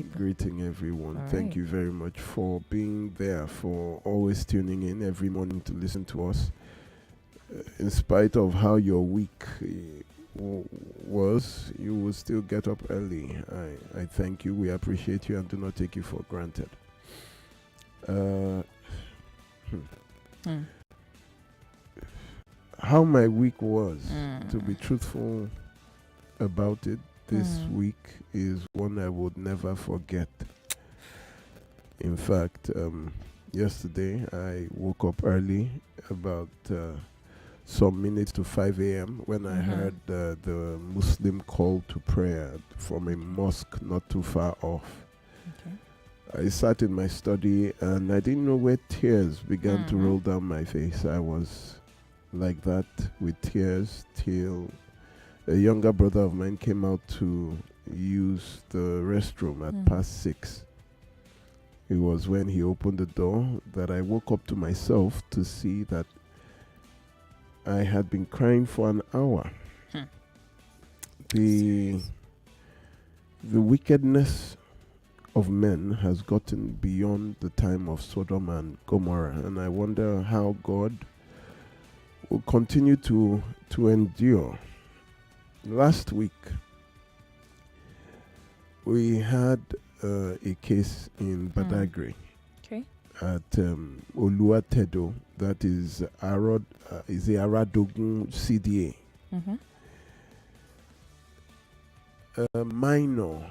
Greeting everyone. All Thank right. you very much for being there, for always tuning in every morning to listen to us. In spite of how your week was, you will still get up early. I thank you. We appreciate you and do not take you for granted. Uh, Hmm. how my week was, to be Mm. truthful about it, this Mm. week is one I would never forget. In fact, yesterday I woke up early, about some minutes to 5 a.m., when I heard the Muslim call to prayer from a mosque not too far off. Okay. I sat in my study and I didn't know where tears began to roll down my face. I was like that with tears till a younger brother of mine came out to use the restroom at past 6. It was when he opened the door that I woke up to myself to see that I had been crying for an hour. The wickedness of men has gotten beyond the time of Sodom and Gomorrah, and I wonder how God will continue to endure. Last week, we had a case in Badagri at Oluwatedo, that is the Aradogun CDA. A minor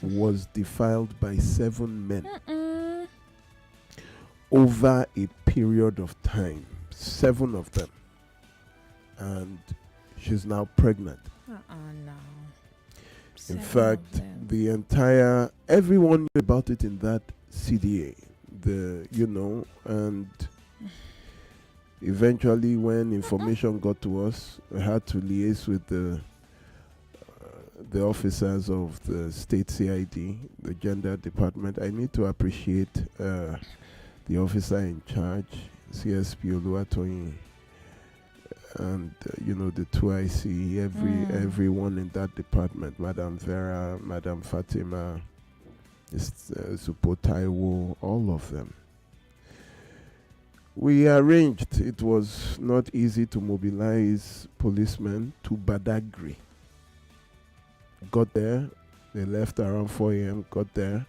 was defiled by 7 men over a period of time, 7 of them, and she's now pregnant. No. In fact, everyone knew about it in that CDA, and eventually when information got to us, we had to liaise with the officers of the state CID, the gender department. I need to appreciate the officer in charge, CSP Oluwatoyin, and the 2IC, everyone in that department, Madam Vera, Madam Fatima, Supo Taiwo, all of them. We arranged. It was not easy to mobilize policemen to Badagri. Got there. They left around 4 a.m. Got there.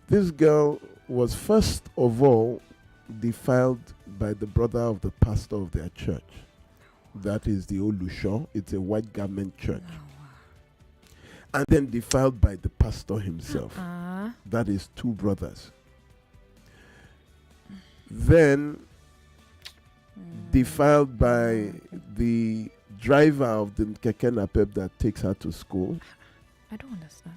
This girl was first of all defiled by the brother of the pastor of their church. That is the Olusho. It's a white garment church. And then defiled by the pastor himself. That is 2 brothers. Then defiled by the driver of the Keke Napep that takes her to school. I don't understand.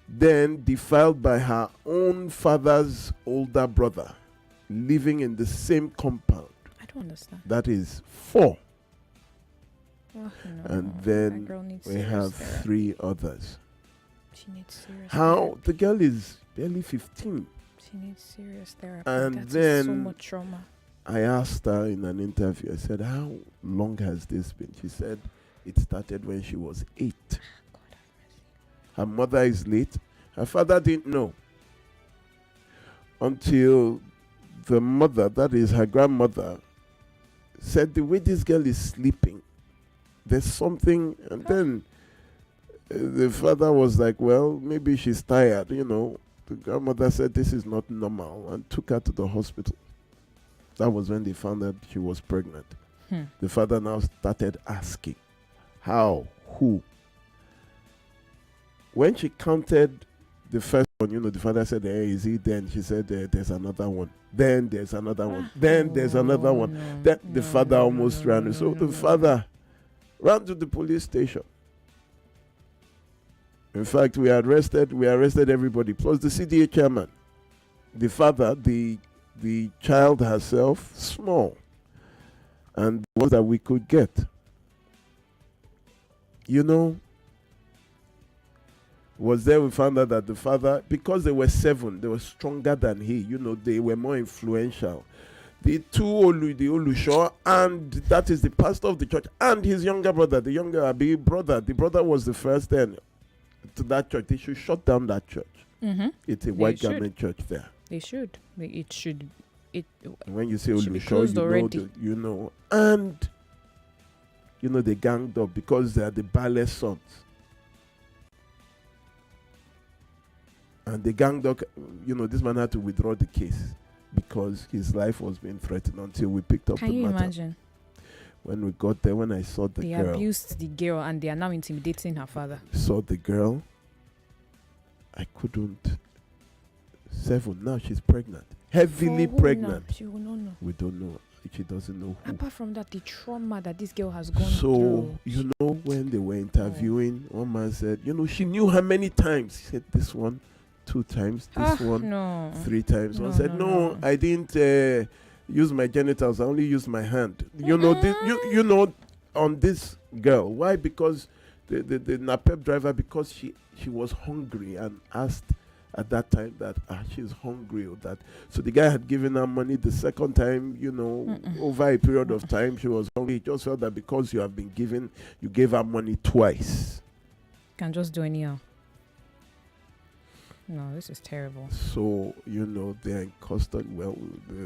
Then defiled by her own father's older brother, living in the same compound. I don't understand. That is 4. No, and then we have therapy. 3 others. She needs serious therapy. The girl is barely 15. She needs serious therapy. And That's then so much trauma. I asked her in an interview, I said, how long has this been? She said it started when she was 8. God have mercy. Her mother is late. Her father didn't know until the mother, that is her grandmother, said the way this girl is sleeping, there's something. And then the father was like, well, maybe she's tired, The grandmother said this is not normal and took her to the hospital. That was when they found that she was pregnant. The father now started asking, how, who? When she counted the first one, the father said, hey, is he? Then she said, there's another one. Then there's another one. Then there's another one. Then the father almost ran. So the father ran to the police station. In fact, we arrested everybody, plus the CDA chairman. The father, the child herself, small, and the ones that we could get. Was there we found out that the father, because they were 7, they were stronger than he. They were more influential. the Olusho, and that is the pastor of the church, and his younger brother, the younger brother. The brother was the first then to that church. They should shut down that church. Mm-hmm. It's a white garment church there. They should. It should. When you say should be Olusho, closed already. you know, and they ganged up because they are the Bale's sons. And they ganged up, this man had to withdraw the case because his life was being threatened until we picked up the matter. Can you imagine? When we got there, when I saw the girl. They abused the girl and they are now intimidating her father. Saw the girl, I couldn't. 7, now she's pregnant. Heavily pregnant. She will not know. We don't know. She doesn't know who. Apart from that, the trauma that this girl has gone through. through. So, when they were interviewing, one man said, she knew her many times. He said, this one 2 times, this one no. 3 times. One said, no. I didn't use my genitals, I only used my hand. On this girl. Why? Because the NAPEP driver, because she was hungry and asked at that time that she's hungry or that. So the guy had given her money the second time, over a period of time she was hungry. He just felt that because you gave her money twice. Can just do anyhow. No, this is terrible. So, they're in custody. Well,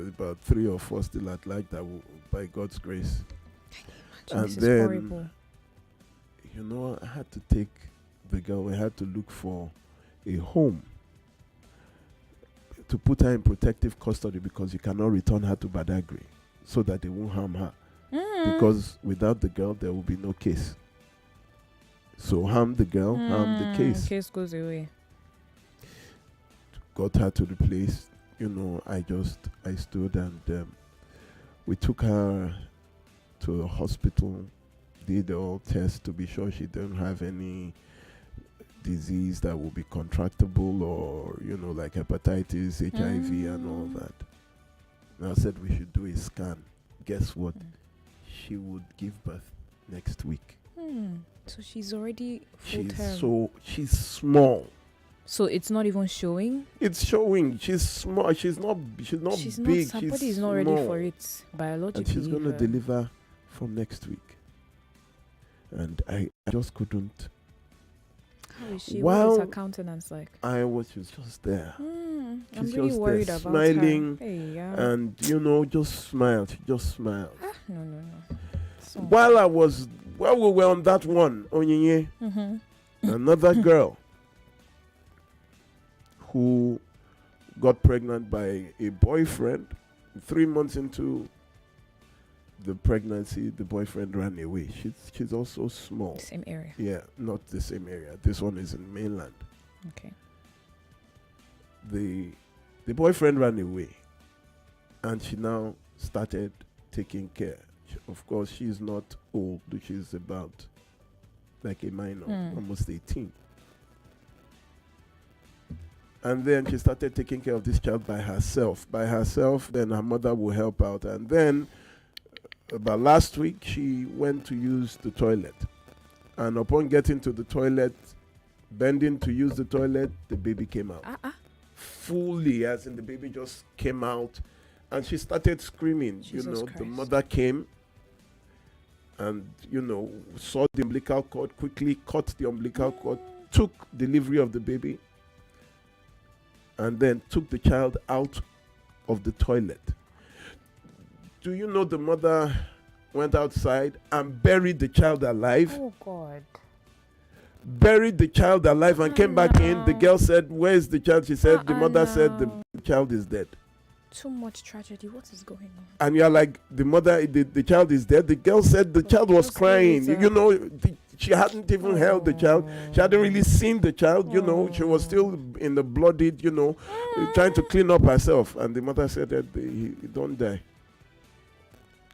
about 3 or 4 still at like that, by God's grace. And this then, is horrible. I had to take the girl. We had to look for a home to put her in protective custody because you cannot return her to Badagri so that they won't harm her. Because without the girl, there will be no case. So harm the girl, harm the case. Case goes away. Got her to the place, I stood and we took her to the hospital, did all tests to be sure she didn't have any disease that will be contractable or, like hepatitis, HIV and all that. And I said we should do a scan. Guess what? She would give birth next week. So she's already full term. So she's small. So it's not even showing? It's showing. She's small. She's not big. Her body is not ready for it biologically. And she's going to deliver from next week. And I just couldn't. How is she? What is her countenance like? She was just there. I'm She's really just worried there, about smiling, her. Hey, yeah. and just smiled. She just smiled. No. So While we were on that one, Onyinye, another girl who got pregnant by a boyfriend. 3 months into the pregnancy, the boyfriend ran away. She's also small. Same area. Yeah, not the same area. This one is in mainland. Okay. The boyfriend ran away, and she now started taking care. Of course, she's not old. She's about like a minor, almost 18. And then she started taking care of this child by herself. Then her mother will help out. And then, about last week, she went to use the toilet. And upon getting to the toilet, bending to use the toilet, the baby came out. Fully, as in the baby just came out. And she started screaming. Jesus The Christ. mother came and, saw the umbilical cord, quickly cut the umbilical cord, took delivery of the baby, and then took the child out of the toilet. Do you know the mother went outside and buried the child alive? Oh, God. Buried the child alive and came back in. The girl said, "Where is the child?" She said, the mother said, the child is dead. Too much tragedy. What is going on? And you're like, the mother, the child is dead. The girl said the child was crying. She hadn't even held the child. She hadn't really seen the child, She was still in the bloodied, trying to clean up herself. And the mother said that he don't die.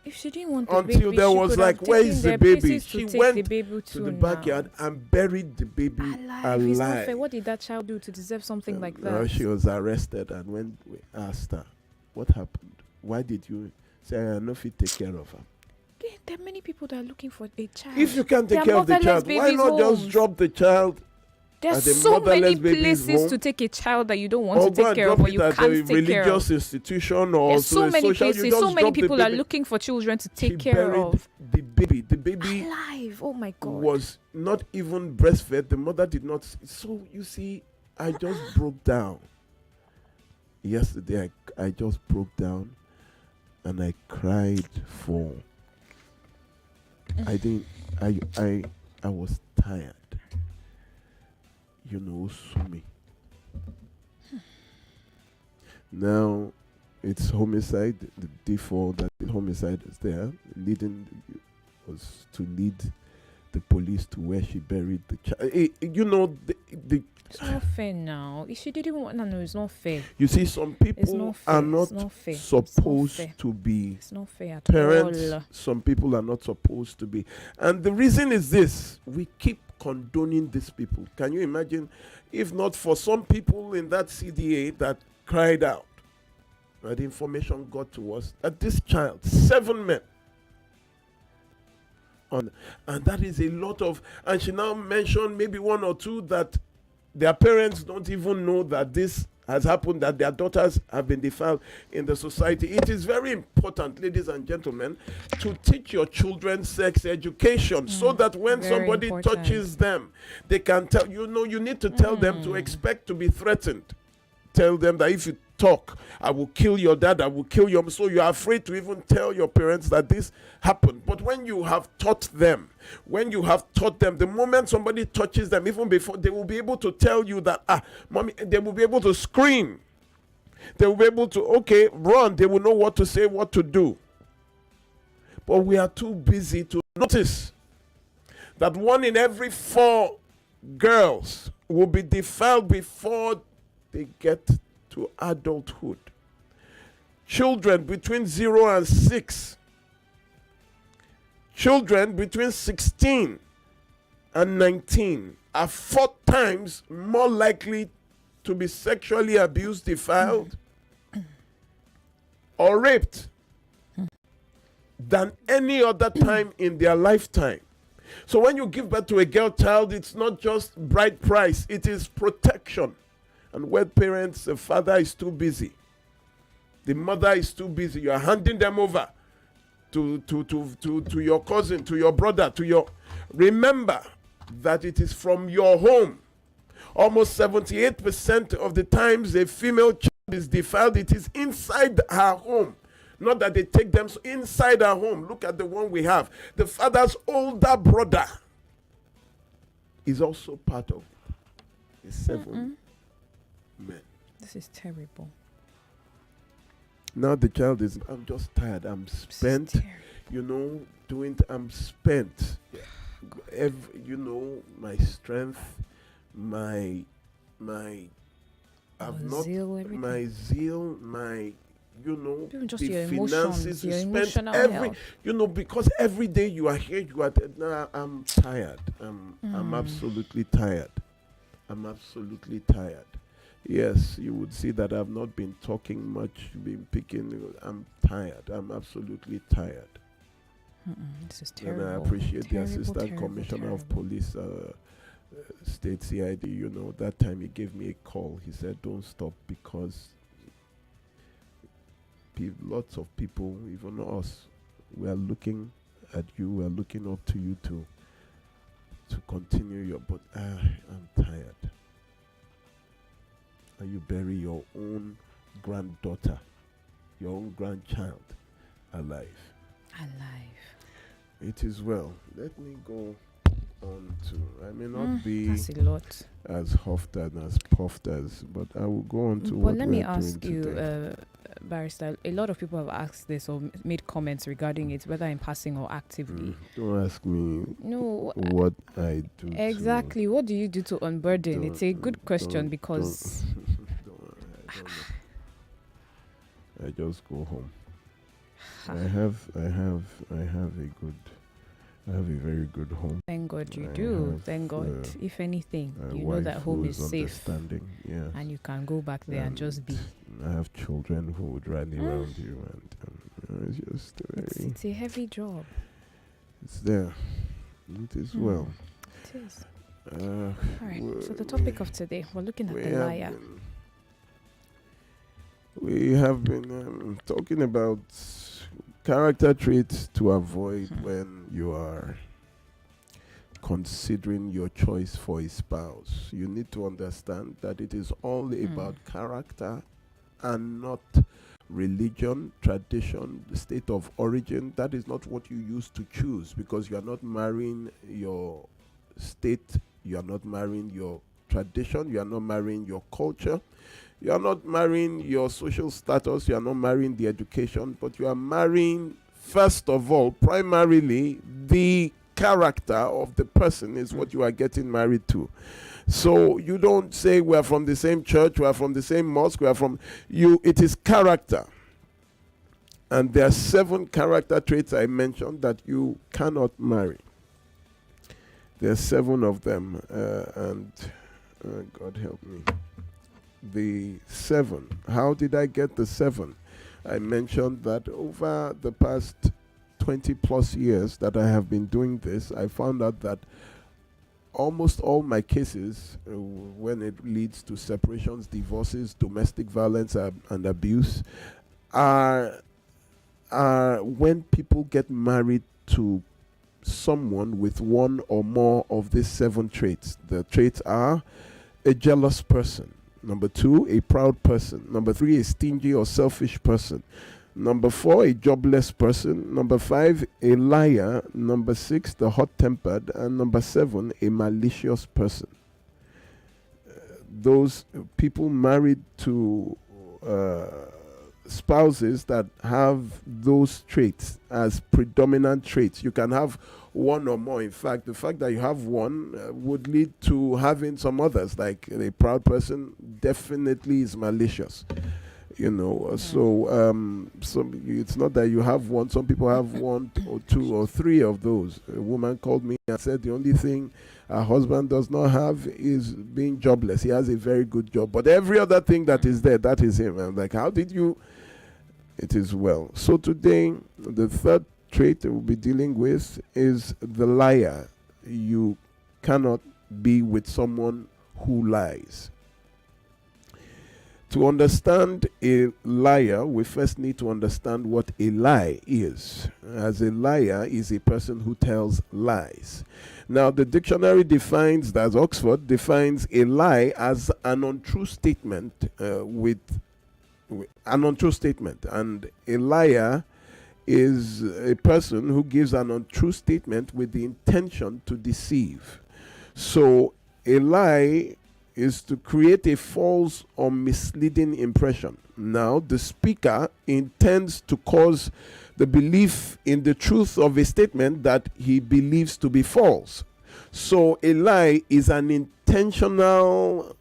If she didn't want Until there was like, where is the baby? She went the baby to the backyard and buried the baby alive. It's not fair. What did that child do to deserve something like that? She was arrested, and when we asked her, what happened? Why did you say, I know if you take care of her? There are many people that are looking for a child. If you can't take care of the child, why not just drop the child There's the so many motherless baby is places home, to take a child that you don't want or to go take and care of, drop or it you at a can't take care of. religious institution or There's so many social. places. You So just many drop the people are baby. looking for children to She take care buried of. the baby. The baby Alive. Oh my God. was not even breastfed. The mother did not. So you see, I just broke down. Yesterday, I just broke down, and I cried for. I didn't. I was tired. Sumi. Now, it's homicide. The default that the homicide is there, was to lead the police to where she buried the child. It's not fair now. If she didn't want to know, it's not fair. You see, some people are not supposed to be It's not fair at parents. all. Some people are not supposed to be. And the reason is this: we keep condoning these people. Can you imagine if not for some people in that CDA that cried out, that the information got to us that this child, 7 men, and that is a lot of, and she now mentioned maybe 1 or 2 that their parents don't even know that this has happened, that their daughters have been defiled in the society. It is very important, ladies and gentlemen, to teach your children sex education so that when somebody touches them, they can tell, you need to tell them to expect to be threatened. Tell them that if you talk, I will kill your dad, I will kill your mom. So you are afraid to even tell your parents that this happened. But when you have taught them, the moment somebody touches them, even before, they will be able to tell you that, mommy, they will be able to scream. They will be able to, run. They will know what to say, what to do. But we are too busy to notice that 1 in every 4 girls will be defiled before they get to adulthood. Children between 0 and 6. Children between 16 and 19 are 4 times more likely to be sexually abused, defiled, or raped than any other time in their lifetime. So when you give birth to a girl child, it's not just bride price, it is protection. And when parents, the father is too busy, the mother is too busy, you are handing them over to your cousin, to your brother, remember that it is from your home. Almost 78% of the times a female child is defiled, it is inside her home. Not that they take them inside her home. Look at the one we have. The father's older brother is also part of the 7 men. This is terrible. Now the child is, I'm just tired. I'm spent. I'm spent. My strength, my zeal, even just the your finances, emotions, your spent emotional health. Because every day you are here, I'm tired. I'm absolutely tired. I'm absolutely tired. Yes, you would see that I've not been talking much, been picking. I'm tired. I'm absolutely tired. This is terrible. And I appreciate the Assistant Commissioner of Police, State CID. That time he gave me a call. He said, don't stop, because lots of people, even us, we are looking at you, we are looking up to you to continue but I'm tired. And you bury your own granddaughter, your own grandchild alive. It is well. Let me go on to, I may not be that's a lot. as huffed and as puffed as, but I will go on to what let we're me ask doing you, today. Barrister, a lot of people have asked this or made comments regarding it, whether in passing or actively. Don't ask me No, what I do. Exactly. What do you do to unburden? It's a good question because I just go home. I have a very good home. Thank God you do. Thank God. If anything, you know that home is safe. Yes. And you can go back there and just be. I have children who would rally around you, and it's just it's a heavy job. It's there. It is well. It is. All right. So the topic of today, we're looking at the liar. We have been talking about character traits to avoid when you are considering your choice for a spouse. You need to understand that it is all about character and not religion, tradition, the state of origin. That is not what you use to choose, because you are not marrying your state, you are not marrying your tradition, you are not marrying your culture, you are not marrying your social status, you are not marrying the education, but you are marrying, first of all, primarily, the character of the person is what you are getting married to. So you don't say we are from the same church, we are from the same mosque, we are from you. It is character. And there are 7 character traits I mentioned that you cannot marry. There are 7 of them, and God help me. The 7. How did I get the 7? I mentioned that over the past 20 plus years that I have been doing this, I found out that almost all my cases, when it leads to separations, divorces, domestic violence, and abuse, are when people get married to someone with one or more of these 7 traits. The traits are a jealous person. Number 2, a proud person. Number 3, a stingy or selfish person. Number 4, a jobless person. Number 5, a liar. Number 6, the hot-tempered. And number 7, a malicious person. Those people married to spouses that have those traits as predominant traits. You can have one or more. In fact, the fact that you have one would lead to having some others. Like a proud person definitely is malicious. So it's not that you have one. Some people have 1 or 2 or 3 of those. A woman called me and said the only thing her husband does not have is being jobless. He has a very good job, but every other thing that is there, that is him. I'm like, how did you? It is well. So today, the 3rd trait that we'll be dealing with is the liar. You cannot be with someone who lies. To understand a liar, we first need to understand what a lie is. As a liar is a person who tells lies. Now, the dictionary defines, as Oxford defines, a lie as an untrue statement an untrue statement. And a liar is a person who gives an untrue statement with the intention to deceive. So a lie is to create a false or misleading impression. Now, the speaker intends to cause the belief in the truth of a statement that he believes to be false. So a lie is an intentional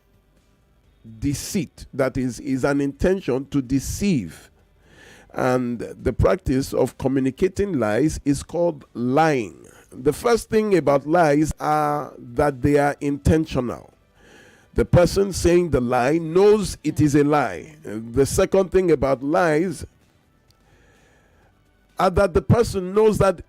deceit, that is an intention to deceive. And the practice of communicating lies is called lying. The first thing about lies are that they are intentional. The person saying the lie knows it is a lie. The second thing about lies are that the person knows that,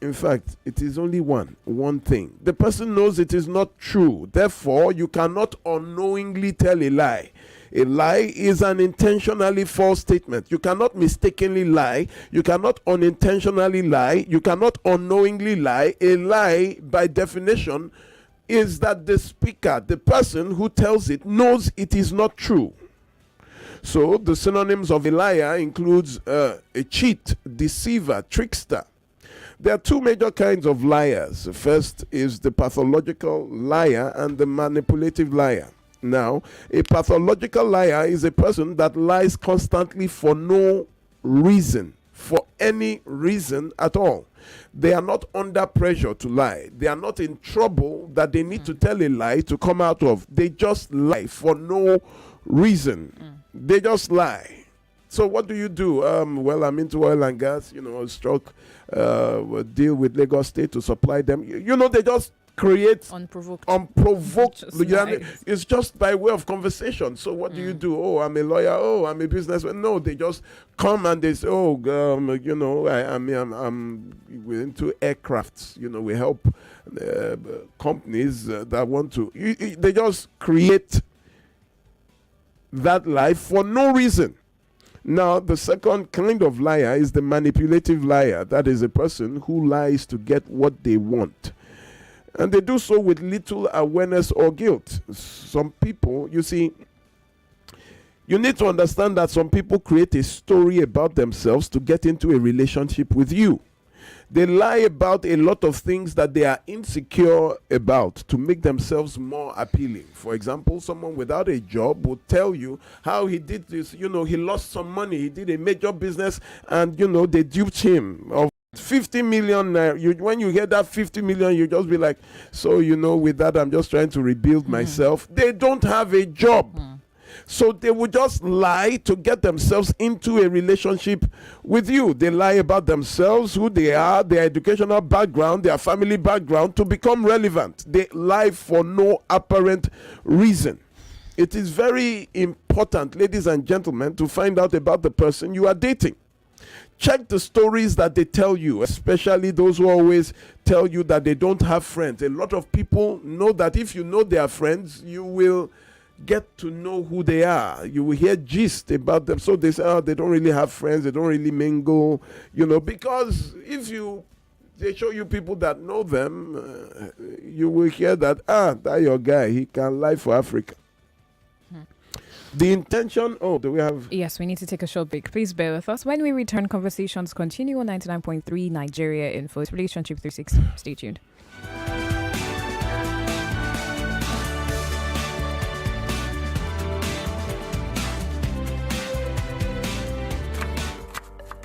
in fact, it is only one thing. The person knows it is not true. Therefore, you cannot unknowingly tell a lie. A lie is an intentionally false statement. You cannot mistakenly lie. You cannot unintentionally lie. You cannot unknowingly lie. A lie, by definition, is that the speaker, the person who tells it, knows it is not true. So the synonyms of a liar includes a cheat, deceiver, trickster. There are 2 major kinds of liars. First is the pathological liar and the manipulative liar. Now, a pathological liar is a person that lies constantly for no reason, for any reason at all. They are not under pressure to lie. They are not in trouble that they need to tell a lie to come out of. They just lie for no reason. They just lie. So what do you do? Well, I'm into oil and gas, deal with Lagos State to supply them. They just create unprovoked. Just Nice. it's just by way of conversation. So what do you do? Oh, I'm a lawyer. Oh, I'm a businessman. No, they just come and they say, oh, we're into aircrafts. We help companies that want to. They just create that life for no reason. Now, the second kind of liar is the manipulative liar. That is a person who lies to get what they want. And they do so with little awareness or guilt. Some people, you see, you need to understand that some people create a story about themselves to get into a relationship with you. They lie about a lot of things that they are insecure about to make themselves more appealing. For example, someone without a job will tell you how he did this. He lost some money. He did a major business and, they duped him of 50 million. When you hear that 50 million, you just be like, so, with that, I'm just trying to rebuild myself. They don't have a job. So they would just lie to get themselves into a relationship with you. They lie about themselves, who they are, their educational background, their family background to become relevant. They lie for no apparent reason. It is very important, ladies and gentlemen, to find out about the person you are dating. Check the stories that they tell you, especially those who always tell you that they don't have friends. A lot of people know that if you know their friends, you will get to know who they are. You will hear gist about them. So they say, they don't really have friends, they don't really mingle, because if they show you people that know them, you will hear that, that your guy, he can lie for Africa. The intention, do we have... Yes, we need to take a short break. Please bear with us. When we return, conversations continue on 99.3 Nigeria Info. It's Relationship 360. Stay tuned.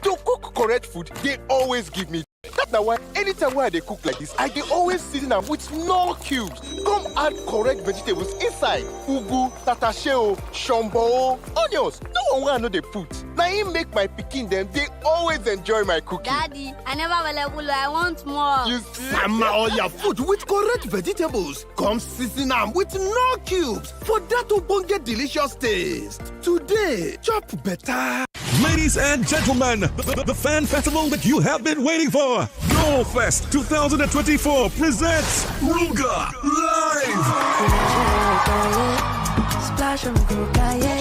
To cook correct food, they always give me. That's why anytime when they cook like this, I dey always season them with no cubes. Come add correct vegetables inside. Ugu, tatashe, shombo, onions. No one I know they put. Now him make my pikin them. They always enjoy my cooking. Daddy, I never will. I want more. You see? Sama all your food with correct vegetables. Come season them with no cubes for that ubonge delicious taste. Today, chop better. Ladies and gentlemen, the fan festival that you have been waiting for, Goal Fest 2024 presents Ruga Live!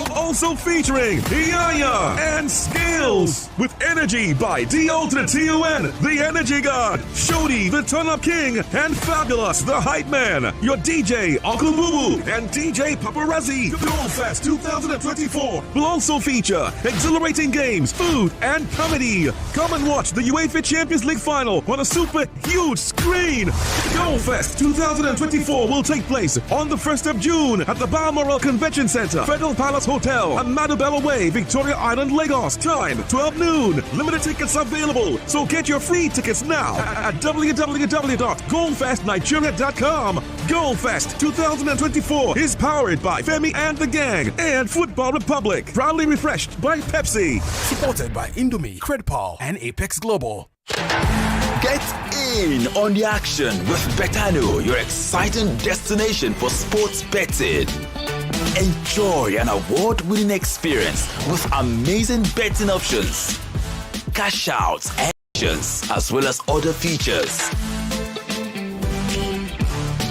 Also featuring Yaya and Skills with Energy by D-Ultra-T-O-N, the Energy God, Shodi, the Turn-Up King, and Fabulous, the Hype Man, your DJ, Uncle Boo and DJ Paparazzi. Goal Fest 2024 will also feature exhilarating games, food, and comedy. Come and watch the UEFA Champions League final on a super huge screen. Goal Fest 2024 will take place on the 1st of June at the Balmoral Convention Center, Federal Palace Hotel, Amado Bello Way, Victoria Island, Lagos. Time 12 noon. Limited tickets available, so get your free tickets now at www.goalfestnigeria.com. Goalfest 2024 is powered by Femi and the Gang and Football Republic. Proudly refreshed by Pepsi. Supported by Indomie, Credpal, and Apex Global. Get in on the action with Betano, your exciting destination for sports betting. Enjoy an award-winning experience with amazing betting options, cash outs, and options, as well as other features.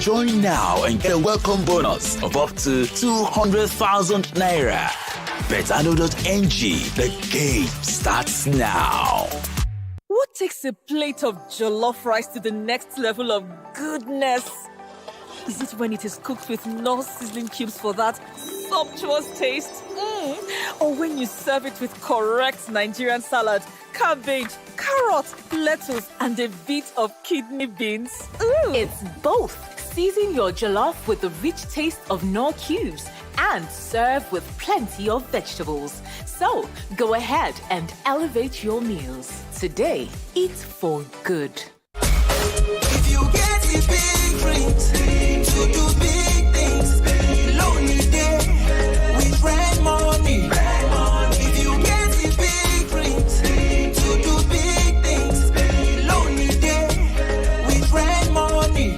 Join now and get a welcome bonus of up to 200,000 naira. Betano.ng. The game starts now. What takes a plate of jollof rice to the next level of goodness? Is it when it is cooked with no seasoning cubes for that sumptuous taste? Or when you serve it with correct Nigerian salad, cabbage, carrot, lettuce, and a bit of kidney beans? It's both. Season your jollof with the rich taste of no cubes and serve with plenty of vegetables. So go ahead and elevate your meals. Today, eat for good. If you get the big dreams to do big things, lonely day with red money. If you get the big dreams to do big things, lonely day with red money.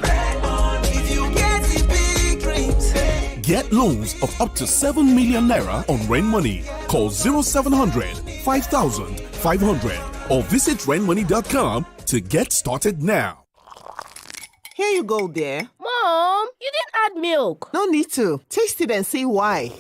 Get loans of up to 7 million naira on Rain Money. Call 0700 5000 500 or visit rainmoney.com to get started now. Here you go, dear. Mom, you didn't add milk. No need to. Taste it and see why.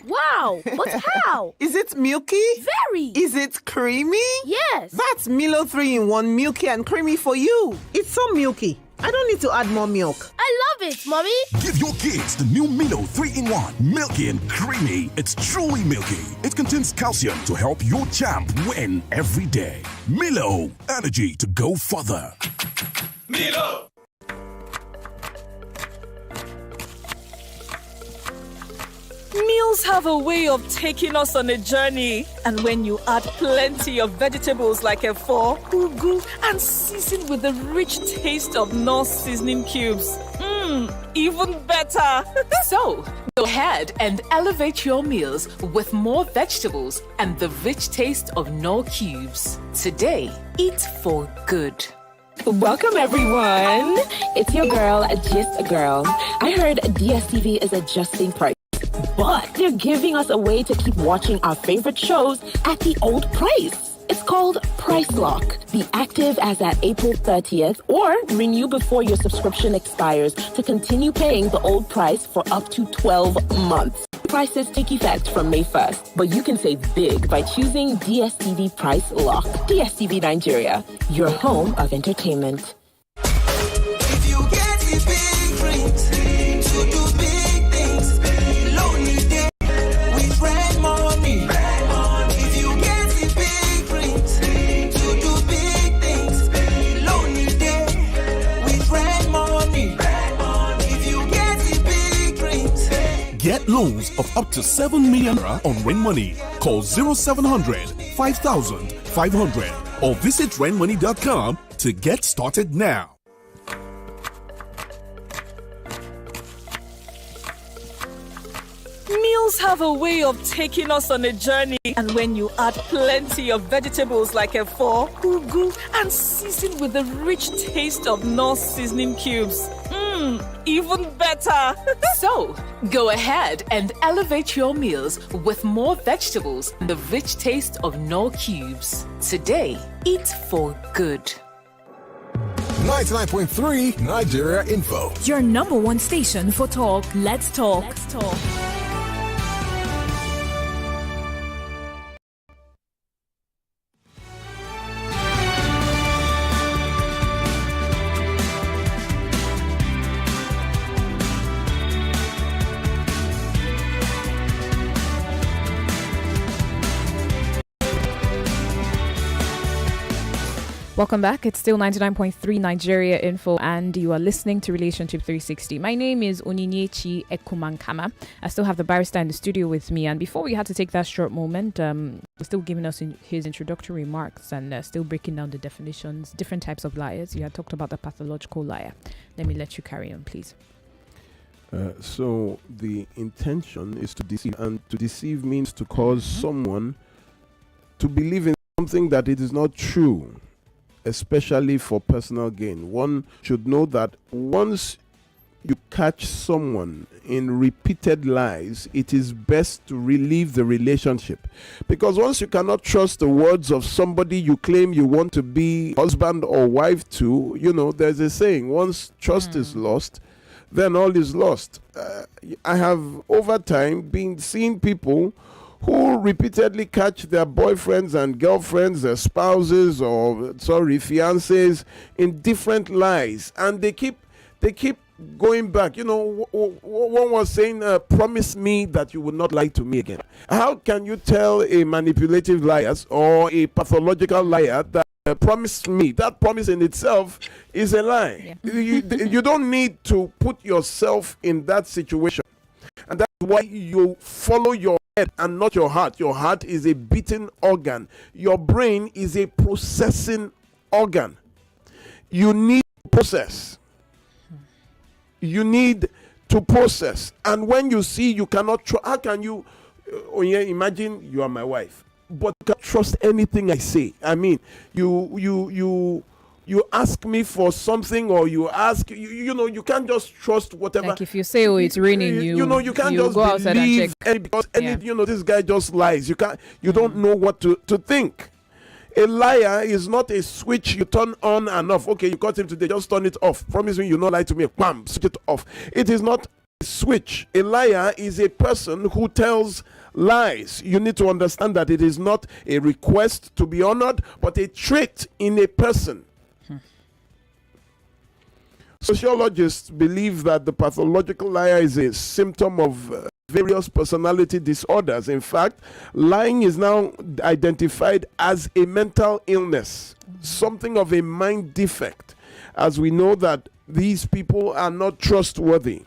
Wow, but how? Is it milky? Very. Is it creamy? Yes. That's Milo 3-in-1 milky and creamy for you. It's so milky. I don't need to add more milk. I love it, Mommy. Give your kids the new Milo 3-in-1, milky and creamy. It's truly milky. It contains calcium to help your champ win every day. Milo, energy to go further. Milo. Meals have a way of taking us on a journey. And when you add plenty of vegetables like efo, ugu, and season with the rich taste of North seasoning cubes, even better. So, go ahead and elevate your meals with more vegetables and the rich taste of Knorr cubes. Today, eat for good. Welcome, everyone. It's your girl, Just a Girl. I heard DSTV is adjusting price, but they're giving us a way to keep watching our favorite shows at the old price. It's called Price Lock. Be active as at April 30th or renew before your subscription expires to continue paying the old price for up to 12 months. Prices take effect from May 1st, but you can save big by choosing DSTV Price Lock. DSTV Nigeria, your home of entertainment. If you get the big dreams to do big things, lonely day with red money. If you get the big dreams to do big things, lonely day with red money. If you get the big dreams. Get loans of up to 7 million naira on Rain Money. Call 0700 5000 500 or visit rainmoney.com to get started now. Meals have a way of taking us on a journey. And when you add plenty of vegetables like efo, ugu, and season with the rich taste of North seasoning cubes, even better. So, go ahead and elevate your meals with more vegetables and the rich taste of Knorr cubes. Today, eat for good. 99.3 Nigeria Info. Your number one station for talk. Let's talk. Let's talk. Welcome back. It's still 99.3 Nigeria Info, and you are listening to Relationship 360. My name is Onyinyechi Ekumankama. I still have the barrister in the studio with me, and before we had to take that short moment, still giving us his introductory remarks and still breaking down the definitions, different types of liars. You had talked about the pathological liar. Let me let you carry on, please. So the intention is to deceive, and to deceive means to cause someone to believe in something that it is not true, especially for personal gain. One should know that once you catch someone in repeated lies, it is best to relieve the relationship. Because once you cannot trust the words of somebody you claim you want to be husband or wife to, there's a saying, once trust is lost, then all is lost. I have over time been seeing people who repeatedly catch their boyfriends and girlfriends, their spouses or fiancés in different lies, and they keep going back. One was saying, promise me that you will not lie to me again. How can you tell a manipulative liar or a pathological liar that promise me? That promise in itself is a lie. Yeah. You don't need to put yourself in that situation, and that's why you follow your head and not your heart. Your heart is a beating organ. Your brain is a processing organ. You need to process. You need to process. And when you see you cannot trust, how can you imagine you are my wife, but you can't trust anything I say? I mean, you you ask me for something, or you ask, you know, you can't just trust whatever. Like if you say, oh, it's raining, you can't just go outside and believe check. because you know, this guy just lies. You don't know what to think. A liar is not a switch you turn on and off. Okay, you caught him today, just turn it off. Promise me you'll not lie to me. Bam, switch it off. It is not a switch. A liar is a person who tells lies. You need to understand that it is not a request to be honored, but a trait in a person. Sociologists believe that the pathological liar is a symptom of various personality disorders. In fact, lying is now identified as a mental illness, something of a mind defect, as we know that these people are not trustworthy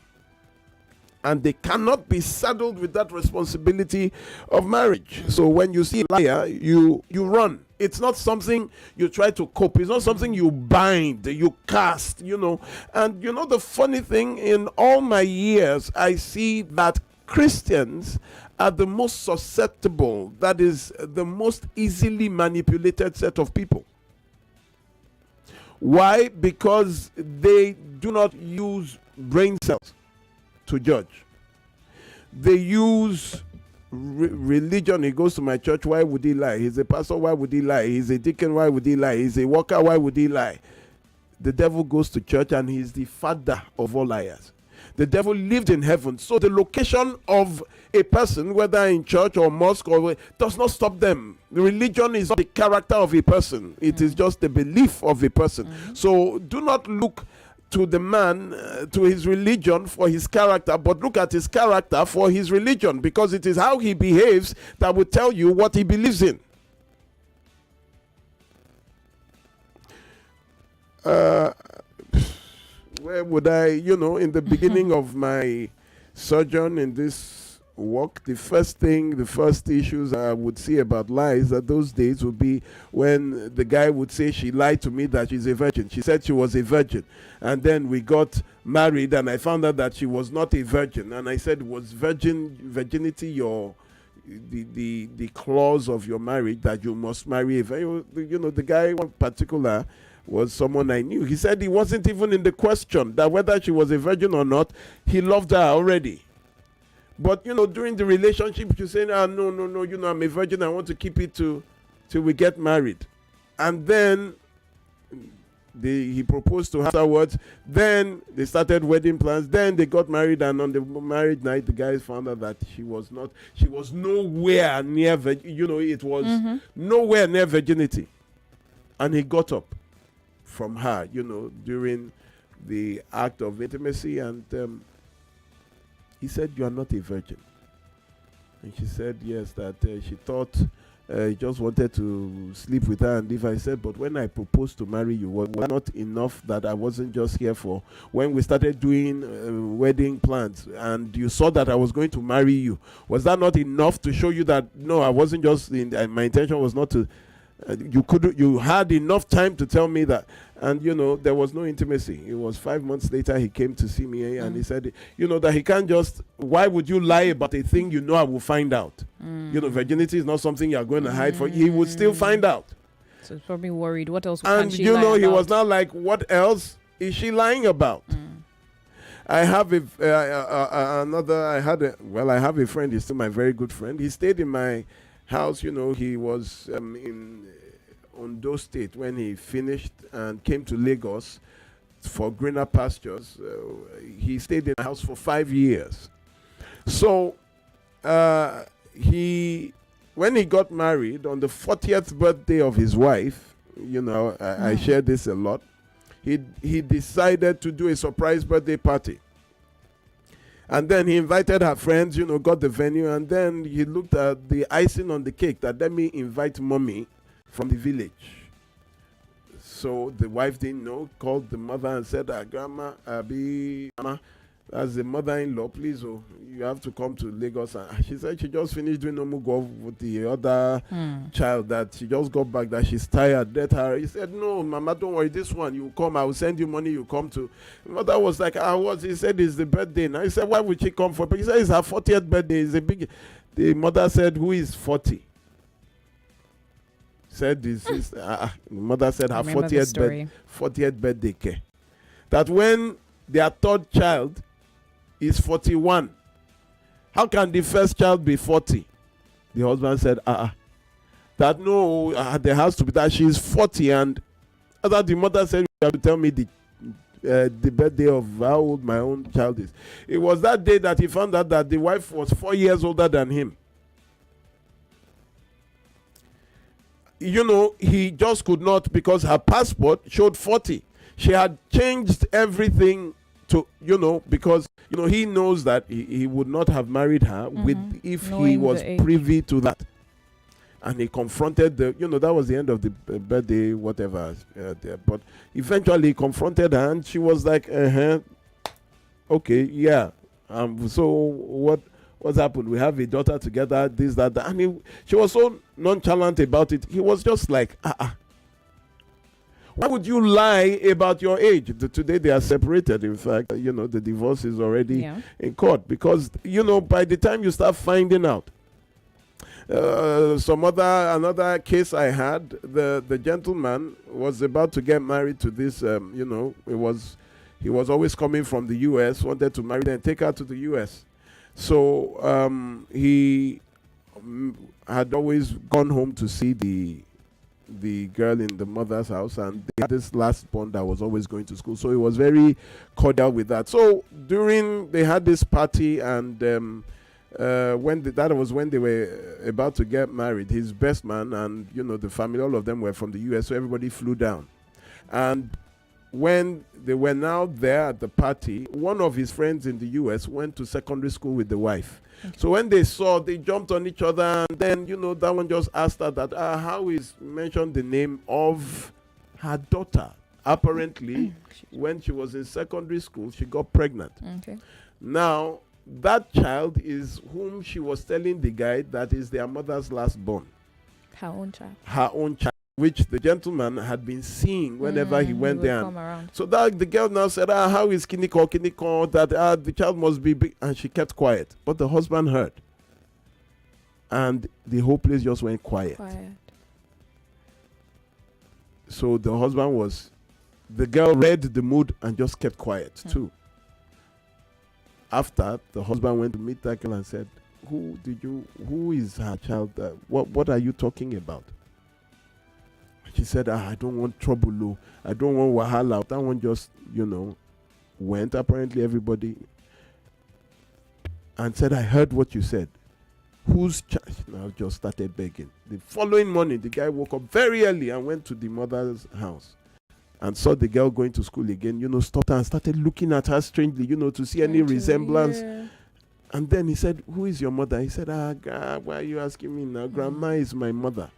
and they cannot be saddled with that responsibility of marriage. So when you see a liar, you run. It's not something you try to cope. It's not something you bind, you cast, you know. And you know, the funny thing, in all my years, I see that Christians are the most susceptible, that is, the most easily manipulated set of people. Why? Because they do not use brain cells to judge. They use religion. He goes to my church, why would he lie? He's a pastor, why would he lie? He's a deacon, why would he lie? He's a worker, why would he lie? The devil goes to church and he's the father of all liars. The devil lived in heaven. So the location of a person, whether in church or mosque, or does not stop them. The religion is not the character of a person. It is just the belief of a person. So do not look to the man, to his religion for his character, but look at his character for his religion, because it is how he behaves that will tell you what he believes in. Where would I, you know, in the beginning of my sojourn in this work, the first issues I would see about lies at those days would be when the guy would say she lied to me that she's a virgin. She said she was a virgin. And then we got married and I found out that she was not a virgin. And I said, was virginity the clause of your marriage that you must marry a virgin? You know, the guy in particular was someone I knew. He said he wasn't even in the question that whether she was a virgin or not, he loved her already. But, you know, during the relationship, you say, no, you know, I'm a virgin, I want to keep it till we get married. And then he proposed to her afterwards. Then they started wedding plans. Then they got married, and on the marriage night, the guys found out that she was nowhere near, it was nowhere near virginity. And he got up from her, you know, during the act of intimacy, and he said, you are not a virgin. And she said, yes, that she thought he just wanted to sleep with her. And if I said, but when I proposed to marry you, was not enough that I wasn't just here for, when we started doing wedding plans and you saw that I was going to marry you, was that not enough to show you that, no, I wasn't just, my intention was not to, you had enough time to tell me that. And you know, there was no intimacy. It was 5 months later he came to see me and he said, you know, that he can't just, why would you lie about a thing you know I will find out? You know, virginity is not something you're going to hide for. He would still find out. So he's probably worried. What else and can she you lie know about? He was now like, what else is she lying about? I have I have a friend. He's still my very good friend. He stayed in my house. You know, he was in Ondo State when he finished and came to Lagos for greener pastures. He stayed in the house for 5 years. So when he got married on the 40th birthday of his wife, you know, I share this a lot, he decided to do a surprise birthday party. And then he invited her friends, you know, got the venue, and then he looked at the icing on the cake that let me invite mommy from the village. So the wife didn't know, called the mother and said, Grandma, Mama, as the mother-in-law, please, you have to come to Lagos. And she said she just finished doing Omugov with the other child, that she just got back, that she's tired. Let her. He said, no, Mama, don't worry, this one, you come, I will send you money, you come to. The mother was like, what? He said, it's the birthday. Now he said, why would she come for? He said, it's her 40th birthday. It's a big. The mother said, who is 40? said this the mother said her I remember the story. 40th birthday care. That when their third child is 41, how can the first child be 40? The husband said, that no, there has to be that she's 40. And after the mother said, you have to tell me the birthday of how old my own child is. It was that day that he found out that the wife was 4 years older than him. You know, he just could not, because her passport showed 40. She had changed everything to, because, he knows that he would not have married her if he was privy to that. And he confronted that was the end of the birthday, whatever. But eventually he confronted her and she was like, okay, yeah. So what's happened? We have a daughter together, this, that. And she was so nonchalant about it. He was just like, why would you lie about your age? Today they are separated. In fact, the divorce is already in court because, by the time you start finding out, another case I had, the gentleman was about to get married to this, he was always coming from the U.S., wanted to marry and take her to the U.S. So he had always gone home to see the girl in the mother's house, and they had this last born that was always going to school. So he was very cordial with that. So they had this party, and that was when they were about to get married. His best man and the family, all of them were from the US, so everybody flew down. And when they were now there at the party, one of his friends in the US went to secondary school with the wife. Okay. So when they saw, they jumped on each other, and then that one just asked her that how is mentioned the name of her daughter. Apparently, when she was in secondary school, she got pregnant. Okay. Now that child is whom she was telling the guy that is their mother's last born. Her own child. Her own child, which the gentleman had been seeing whenever he went there. So that the girl now said, how is Kiniko, that the child must be big. And she kept quiet. But the husband heard. And the whole place just went quiet. So the husband the girl read the mood and just kept quiet too. After, the husband went to meet that girl and said, who is her child? What are you talking about? She said, I don't want trouble. I don't want wahala. That one just, went. Apparently everybody, and said, I heard what you said. Whose child? Now just started begging. The following morning, the guy woke up very early and went to the mother's house and saw the girl going to school again, stopped her and started looking at her strangely, to see any resemblance. Yeah. And then he said, who is your mother? He said, God, why are you asking me now? Grandma is my mother.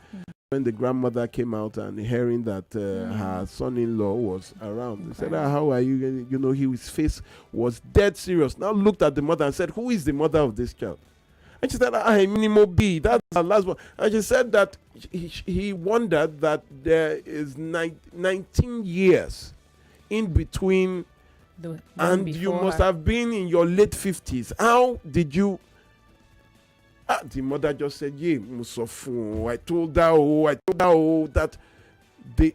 When the grandmother came out and hearing that her son-in-law was around, he said, how are you? His face was dead serious. Now looked at the mother and said, who is the mother of this child? And she said, Minimo B, that's her last one. And she said that he wondered that there is 19 years in between, and you must have been in your late 50s. How did you? The mother just said, I told her, that they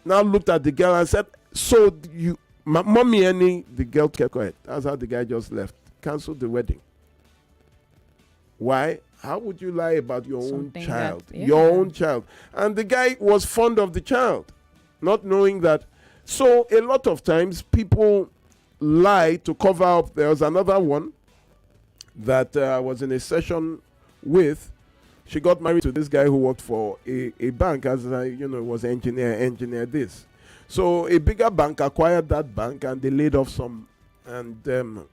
now looked at the girl and said, so mommy, the girl kept quiet. That's how the guy just left, canceled the wedding. Why? How would you lie about your own child? Your own child. And the guy was fond of the child, not knowing that. So a lot of times people lie to cover up. There was another one that I was in a session with. She got married to this guy who worked for a bank as was engineer this. So a bigger bank acquired that bank and they laid off some, and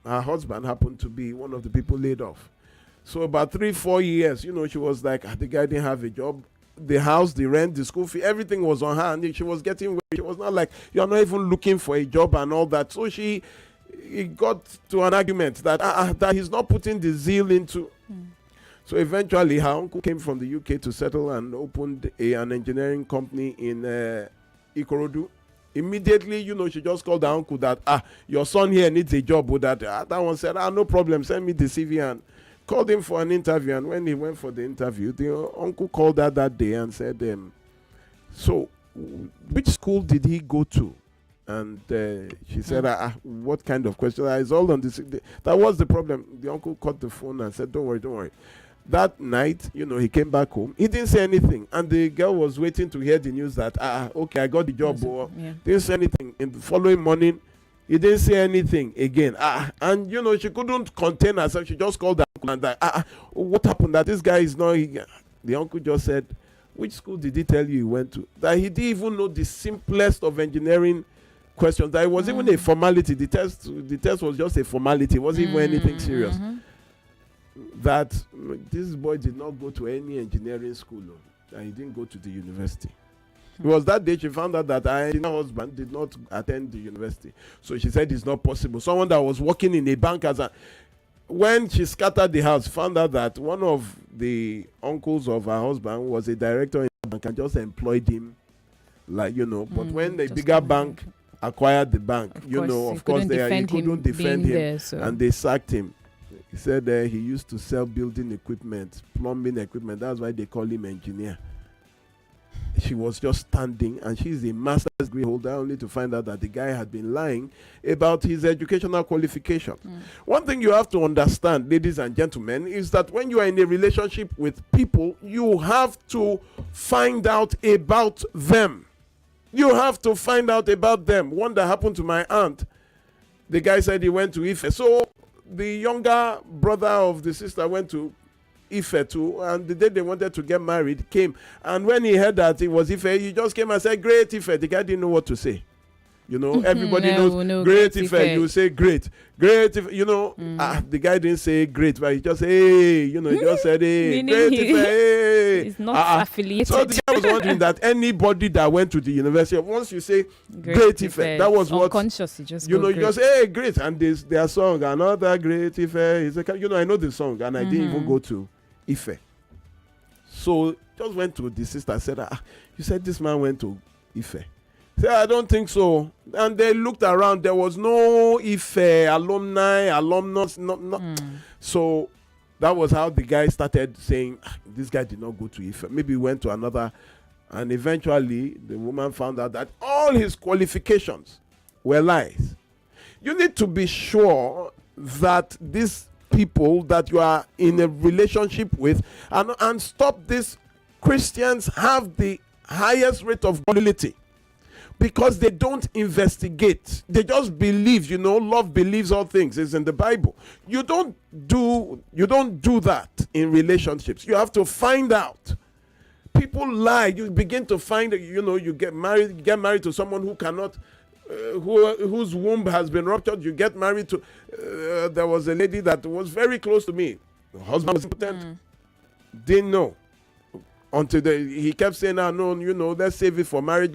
her husband happened to be one of the people laid off. So about 3-4 years, she was like, the guy didn't have a job. The house, the rent, the school fee, everything was on her. And she was getting, she was not like, you're not even looking for a job and all that. So it got to an argument that he's not putting the zeal into. So eventually her uncle came from the UK to settle and opened an engineering company in Ikorodu. Immediately, she just called her uncle that, your son here needs a job. With that one said, no problem, send me the CV, and called him for an interview. And when he went for the interview, the uncle called her that day and said, So, which school did he go to? And she said, what kind of question? It's all on this. That was the problem. The uncle caught the phone and said, don't worry. That night, he came back home. He didn't say anything. And the girl was waiting to hear the news that, okay, I got the job. Didn't say anything. In the following morning, he didn't say anything again. And, she couldn't contain herself. She just called the uncle and that, what happened? That this guy is not... The uncle just said, which school did he tell you he went to? That he didn't even know the simplest of engineering questions. That it was even a formality. The test was just a formality. It wasn't even anything serious. That this boy did not go to any engineering school, and he didn't go to the university. It was that day she found out that her husband did not attend the university. So she said it's not possible. Someone that was working in a bank when she scattered the house, found out that one of the uncles of her husband was a director in the bank and just employed him, but when the bigger bank acquired the bank, of course he couldn't defend him, and they sacked him. He said he used to sell building equipment, plumbing equipment. That's why they call him engineer. She was just standing, and she's a master's degree holder, only to find out that the guy had been lying about his educational qualifications. One thing you have to understand, ladies and gentlemen, is that when you are in a relationship with people, you have to find out about them. You have to find out about them. One that happened to my aunt, the guy said he went to Ife. So the younger brother of the sister went to Ife too, and the day they wanted to get married came, and when he heard that it was Ife, he just came and said, "Great Ife." The guy didn't know what to say. Everybody knows great Ife. You say great Ife. The guy didn't say great, but he just said, hey, he just said, hey, great Ife. Hey. It's not affiliated. So the guy was wondering that anybody that went to the university, once you say great Ife, that was what unconscious. You just you just say, hey, great, and their song, another great Ife. I know the song, and I didn't even go to Ife. So just went to the sister and said, you said this man went to Ife. Said, I don't think so. And they looked around. There was no Ife alumnus. So that was how the guy started saying, this guy did not go to Ife. Maybe he went to another. And eventually, the woman found out that all his qualifications were lies. You need to be sure that these people that you are in a relationship with, and stop this. Christians have the highest rate of gullibility, because they don't investigate. They just believe, love believes all things. It's in the Bible. You don't do that in relationships. You have to find out. People lie. You begin to find, you get married to someone who cannot, whose womb has been ruptured. You get married to, there was a lady that was very close to me. The husband was impotent. Didn't know. Until he kept saying, no, let's save it for marriage,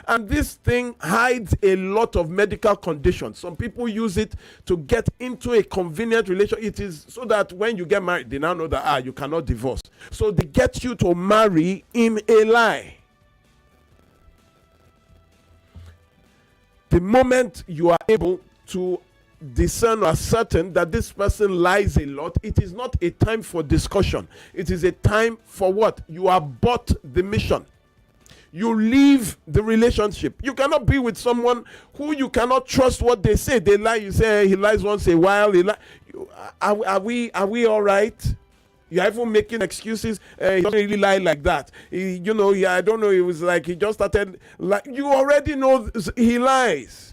And this thing hides a lot of medical conditions. Some people use it to get into a convenient relationship. It is so that when you get married, they now know that, you cannot divorce. So they get you to marry in a lie. The moment you are able to discern or ascertain that this person lies a lot, it is not a time for discussion. It is a time for what? You abort the mission. You leave the relationship. You cannot be with someone who you cannot trust what they say. They lie. You say he lies once a while. Are we all right? You're even making excuses. He doesn't really lie like that. I don't know. It was like he just started. You already know he lies.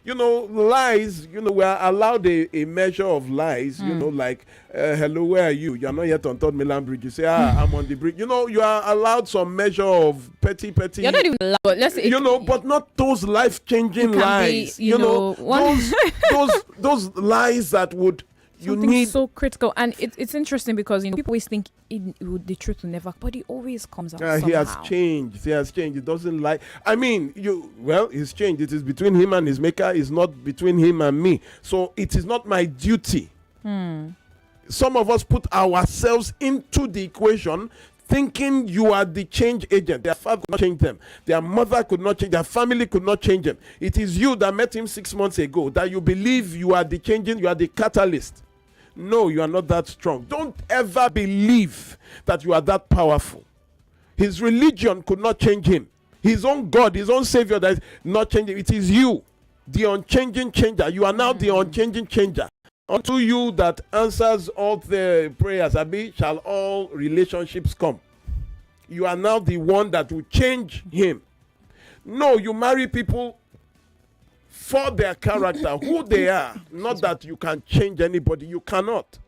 Lies, we are allowed a measure of lies, like, hello, where are you? You're not yet on Third Milan Bridge. You say, I'm on the bridge. You are allowed some measure of petty. You're not even allowed, but let's say, but not those life-changing lies. Those lies that would, something so critical. And it's interesting because people always think the truth will never, but it always comes out somehow. He has changed. It doesn't lie. I mean, he's changed. It is between him and his maker. It's not between him and me. So it is not my duty. Some of us put ourselves into the equation, thinking you are the change agent. Their father could not change them. Their mother could not change. Their family could not change them. It is you that met him 6 months ago that you believe you are the changing, you are the catalyst. No, you are not that strong. Don't ever believe that you are that powerful. His religion could not change him. His own God, his own Savior, that is not changing. It is you, the unchanging changer. You are now the unchanging changer. Unto you that answers all the prayers, Abi, shall all relationships come. You are now the one that will change him. No, you marry people for their character, who they are. Not that you can change anybody. You cannot.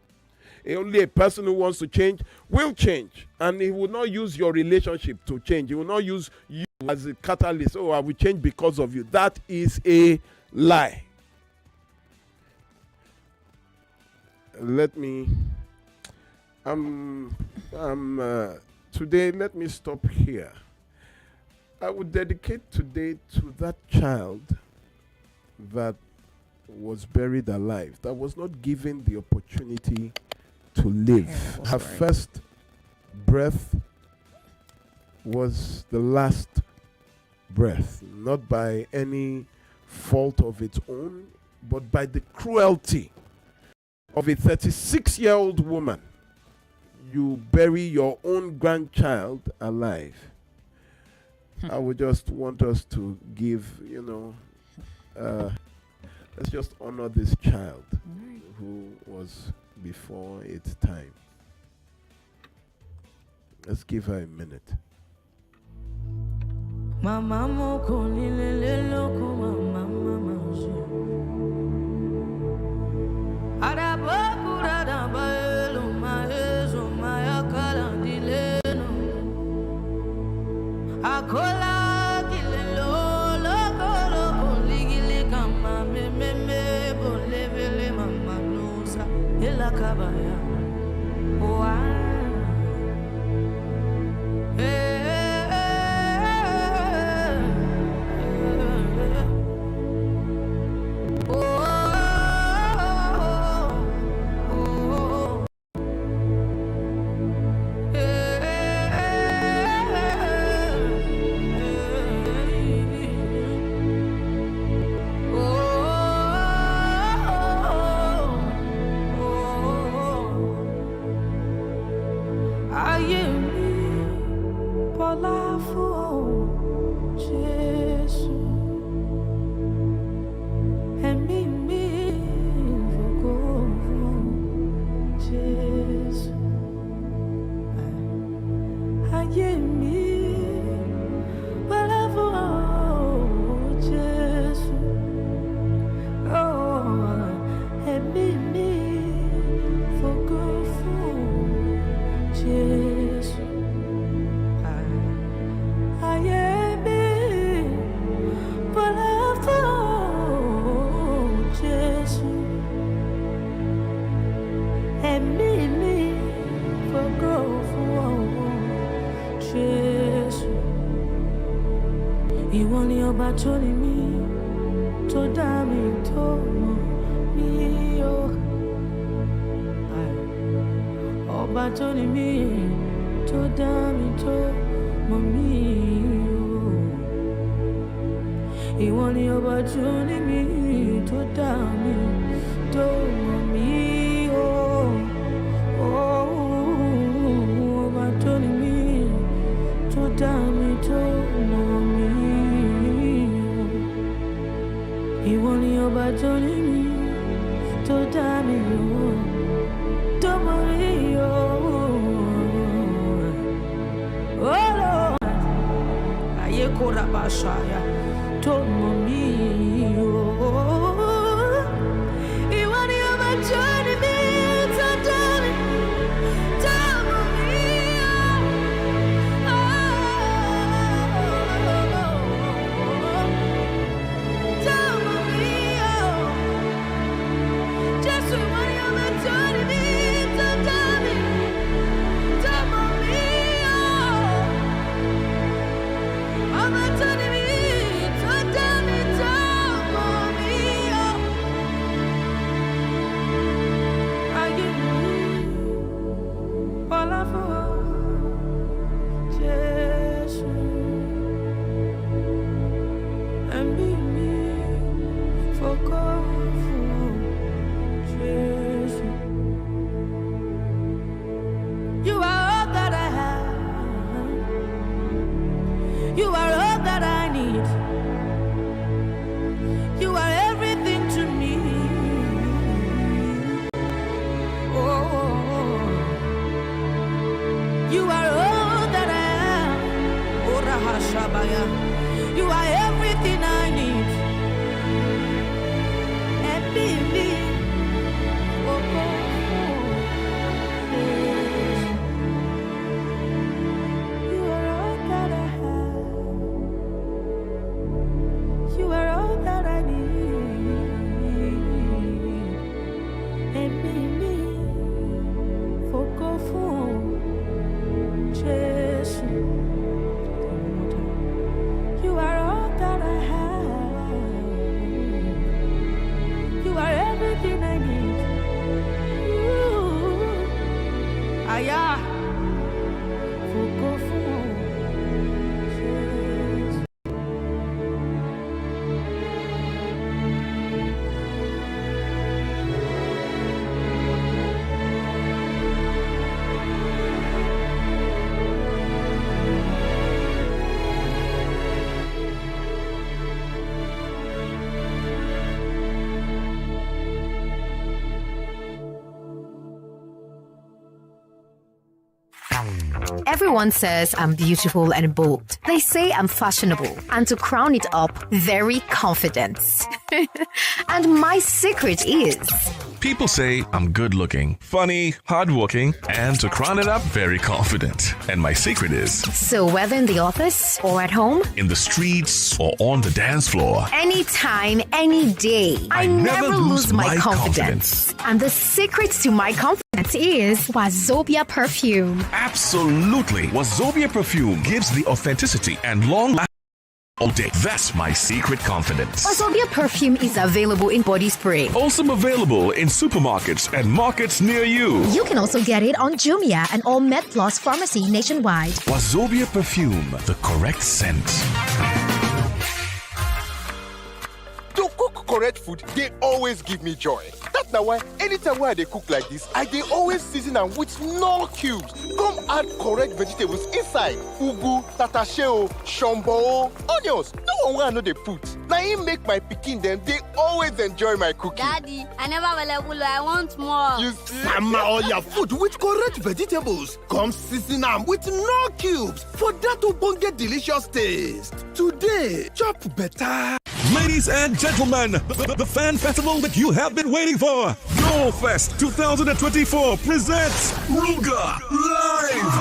Only a person who wants to change will change. And he will not use your relationship to change. He will not use you as a catalyst. Oh, I will change because of you. That is a lie. Let me today, let me stop here. I would dedicate today to that child that was buried alive, that was not given the opportunity to live. Her first breath was the last breath, not by any fault of its own, but by the cruelty of a 36-year-old woman. You bury your own grandchild alive. I would just want us to give, let's just honor this child who was before its time. Let's give her a minute. Akola kilelo lokolo ligili kama meme bolevele mama nusa ela kabaya wa Tell me You are everything I need. And baby, you are all that I have. You are all that I need. And baby, Jesus. You are all that I have. You are everything I need. Aya. Everyone says I'm beautiful and bold. They say I'm fashionable. And to crown it up, very confident. And my secret is... People say I'm good looking, funny, hardworking, and to crown it up, very confident. And my secret is... So whether in the office or at home, in the streets or on the dance floor, anytime, any day, I never lose my confidence. And the secret to my confidence is Wazobia perfume. Absolutely. Wazobia perfume gives the authenticity and long lasting all day. That's my secret confidence. Wazobia perfume is available in body spray. Also available in supermarkets and markets near you. You can also get it on Jumia and all MedPlus pharmacy nationwide. Wazobia perfume, the correct scent. To cook correct food, they always give me joy. That's now why anytime I they cook like this, I they always season them with no cubes. Come add correct vegetables inside. Ugu, tatasheo, shombo, onions. No one I know they put. Now you make my pikin them, they always enjoy my cooking. Daddy, I never will. I want more. You see? Mama, all your food with correct vegetables. Come season them with no cubes for that ubonge delicious taste. Today, chop better. Ladies and gentlemen, the fan festival that you have been waiting for, Goal Fest 2024 presents Ruga Live.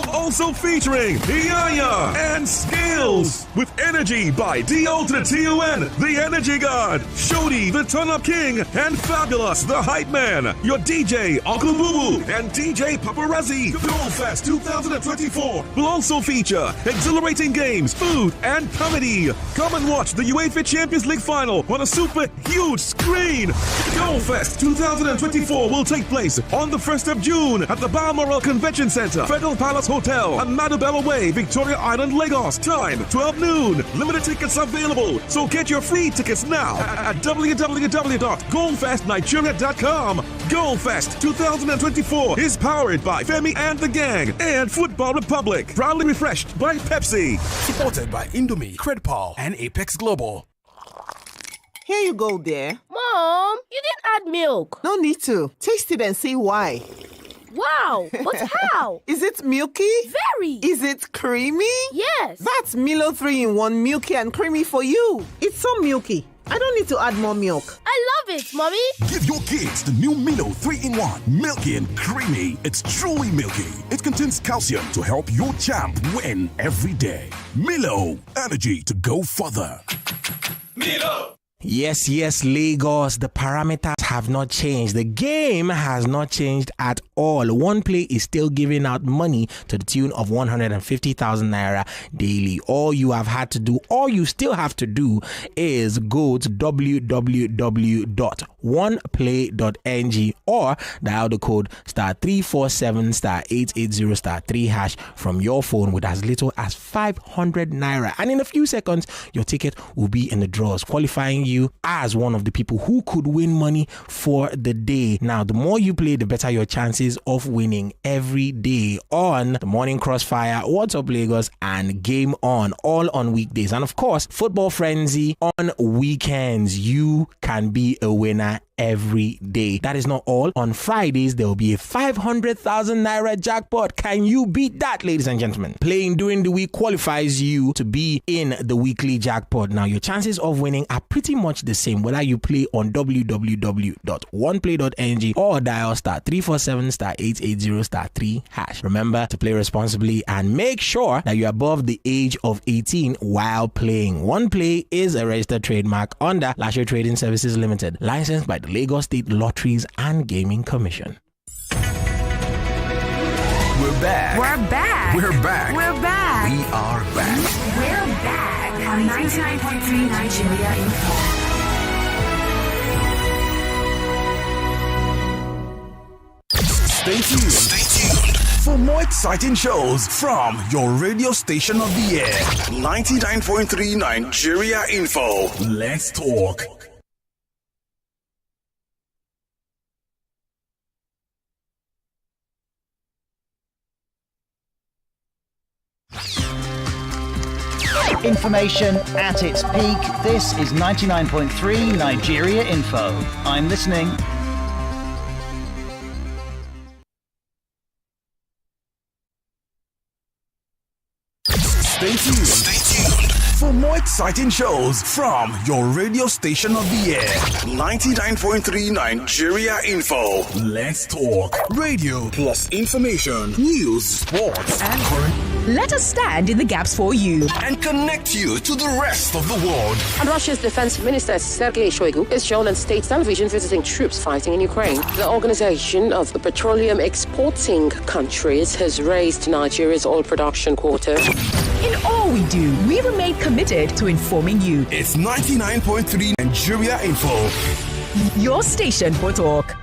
Also featuring Yaya and Skills with Energy by D.O. to the T.U.N. The Energy God, Shodi the Turn Up King, and Fabulous the Hype Man, your DJ Uncle Boo Boo and DJ Paparazzi. Goal Fest 2024 will also feature exhilarating games, food, and comedy. Come and watch the UEFA Champions League final on a super huge screen. Goal Fest 2024 will take place on the 1st of June at the Balmoral Convention Center, Federal Palace Hotel, and Madubell Way, Victoria Island, Lagos. Time 12 noon. Limited tickets available, so get your free tickets now at www.goalfestnigeria.com. Goalfest 2024 is powered by Femi and the Gang and Football Republic. Proudly refreshed by Pepsi. Supported by Indomie, Credpal, and Apex Global. Here you go, dear. Mom, you didn't add milk. No need to. Taste it and see why. Wow, but how? Is it milky? Very. Is it creamy? Yes. That's Milo 3-in-1 milky and creamy for you. It's so milky. I don't need to add more milk. I love it, Mommy. Give your kids the new Milo 3-in-1, milky and creamy. It's truly milky. It contains calcium to help your champ win every day. Milo, energy to go further. Milo. Yes, Lagos. The parameters have not changed. The game has not changed at all. One Play is still giving out money to the tune of 150,000 naira daily. All you still have to do is go to www.oneplay.ng or dial the code *347*880*3# from your phone with as little as 500 naira. And in a few seconds, your ticket will be in the draws, qualifying you as one of the people who could win money for the day. Now, the more you play, the better your chances of winning every day on the Morning Crossfire, What's Up Lagos, and Game On, all on weekdays. And of course, Football Frenzy on weekends. You can be a winner every day. That is not all. On Fridays, there will be a 500,000 naira jackpot. Can you beat that, ladies and gentlemen? Playing during the week qualifies you to be in the weekly jackpot. Now, your chances of winning are pretty much the same whether you play on www.oneplay.ng or dial star 347 star 880 star 3 hash. Remember to play responsibly and make sure that you're above the age of 18 while playing. One Play is a registered trademark under Lasher Trading Services Limited, licensed by the Lagos State Lotteries and Gaming Commission. We're back. We're back. We're back. We're back. We are back. We're back on 99.3 Nigeria Info. Stay tuned for more exciting shows from your radio station of the year. 99.3 Nigeria Info. Let's talk. Information at its peak. This is 99.3 Nigeria Info. I'm listening. Stay tuned for more exciting shows from your radio station of the year. 99.3 Nigeria Info. Let's talk. Radio plus information, news, sports, and current. Let us stand in the gaps for you and connect you to the rest of the world. And Russia's defense minister Sergei Shoigu is shown on state television visiting troops fighting in Ukraine. The Organization of the Petroleum Exporting Countries has raised Nigeria's oil production quota. in all we do. We remain committed to informing you. It's 99.3 Nigeria Info. Your station for talk.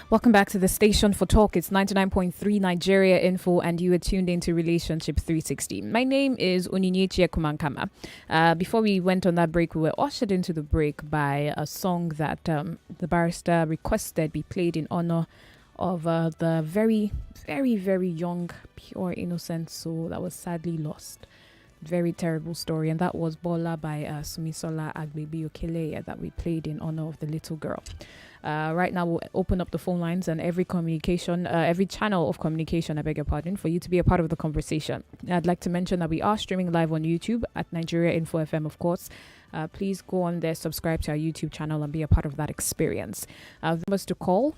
Welcome back to the station for talk. It's 99.3 Nigeria Info, and you are tuned into Relationship 360. My name is Onyinyechi Ekumankama. Before we went on that break, we were ushered into the break by a song that the barrister requested be played in honor of the very, very, very young, pure, innocent soul that was sadly lost. Very terrible story, and that was Bola by Sumisola Agbebi Okele that we played in honor of the little girl. Right now, we'll open up the phone lines and every channel of communication, I beg your pardon, for you to be a part of the conversation. I'd like to mention that we are streaming live on YouTube at Nigeria Info FM, of course. Please go on there, subscribe to our YouTube channel and be a part of that experience. The numbers to call,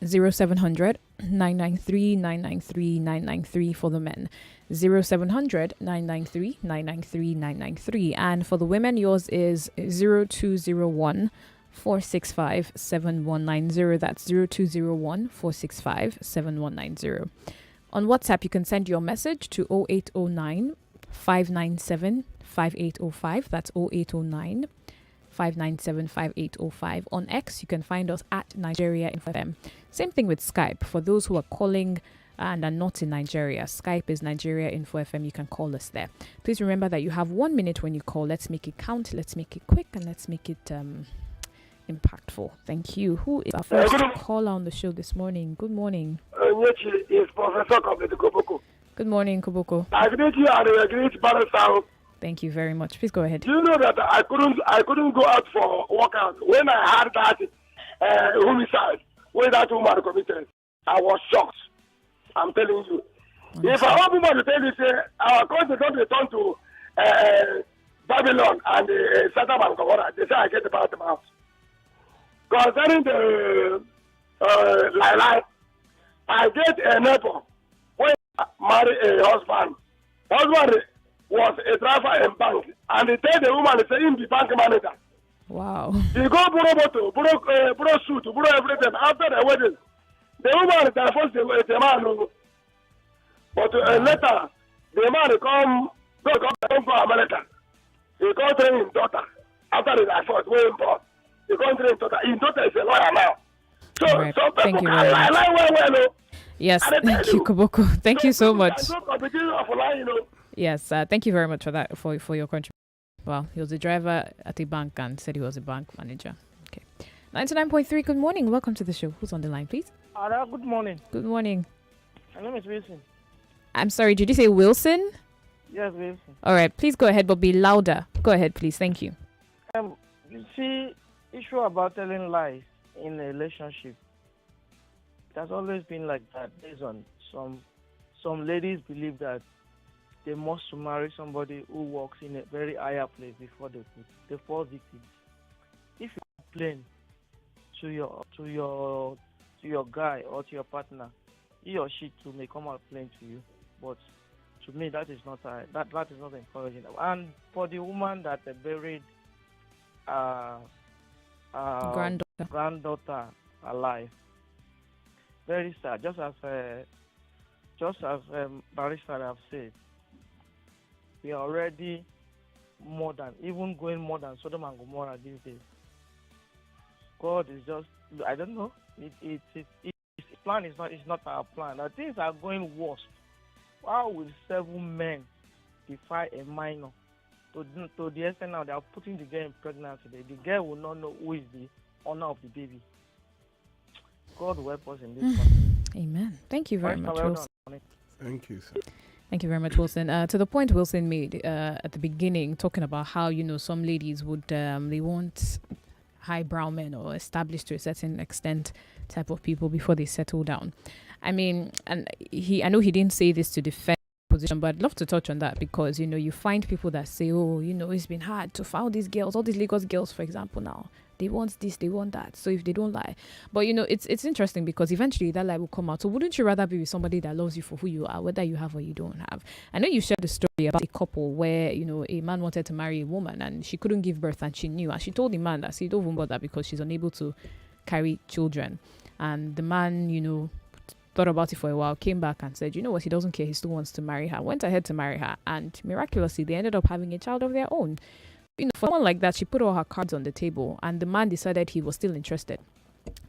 0700 993 993 993 for the men, 0700 993 993 993, and for the women, yours is 0201 465 7190. That's 0201 465 7190. On WhatsApp, you can send your message to 0809 597 5805. That's 0809 597 5805. On X, you can find us at Nigeria Info FM. Same thing with Skype. For those who are calling and are not in Nigeria, Skype is Nigeria Info FM. You can call us there. Please remember that you have 1 minute when you call. Let's make it count. Let's make it quick, and let's make it impactful. Thank you. Who is our first caller on the show this morning? Good morning. Onyinyechi is Professor Koboko. Good morning, Koboko. I greet you and I greet Barrister. Thank you very much. Please go ahead. Do you know that I couldn't go out for workout when I had that homicide where that woman committed? I was shocked. I'm telling you. If I want people to tell you, say our country don't return to Babylon and Sodom and Gomorrah, they say I get about the mouth. Concerning the Lai, I get a neighbor when I marry a husband. Husband was a driver in bank, and he tell the woman, he say him the bank manager. Wow. He go borrow motor, borrow suit, borrow everything. After the wedding, the woman divorced the man. But later, the man come from America. He come train his daughter after the divorce, way in port. He come train his daughter. His daughter is a lawyer now. So right. some Thank people you very much. well. Yes, thank you, Koboko. Thank you so much. There's no competition of lying, you know. Yes, thank you very much for that, for your contribution. Well, he was a driver at a bank and said he was a bank manager. Okay. 99.3, good morning. Welcome to the show. Who's on the line, please? Good morning. Good morning. My name is Wilson. I'm sorry, did you say Wilson? Yes, Wilson. All right, please go ahead, but be louder. Go ahead, please. Thank you. You see, issue about telling lies in a relationship. It has always been like that. Based on some ladies believe that they must marry somebody who works in a very higher place before they fall victims. If you complain to your guy or to your partner, he or she too may come out plain to you. But to me, that is not that is not encouraging. And for the woman that buried granddaughter alive, very sad. Just as Barrister have said, we are already going more than Sodom and Gomorrah these days. God is just, I don't know. His plan is not our plan. Now, things are going worse. How will 7 men defy a minor to the extent now they are putting the girl in pregnancy? The girl will not know who is the owner of the baby. God will help us in this country. Amen. Thank you very much, Wilson. Thank you, sir. Thank you very much, Wilson. To the point Wilson made at the beginning, talking about how, some ladies would, they want highbrow men or established to a certain extent type of people before they settle down. I mean, and I know he didn't say this to defend position, but I'd love to touch on that because, you find people that say, oh, it's been hard to find these girls, all these Lagos girls, for example, now. They want this, they want that. So if they don't lie. But, it's interesting because eventually that lie will come out. So wouldn't you rather be with somebody that loves you for who you are, whether you have or you don't have? I know you shared the story about a couple where, a man wanted to marry a woman and she couldn't give birth and she knew. And she told the man that, see, don't even bother because she's unable to carry children. And the man, thought about it for a while, came back and said, you know what, he doesn't care. He still wants to marry her. Went ahead to marry her. And miraculously, they ended up having a child of their own. For someone like that, she put all her cards on the table and the man decided he was still interested.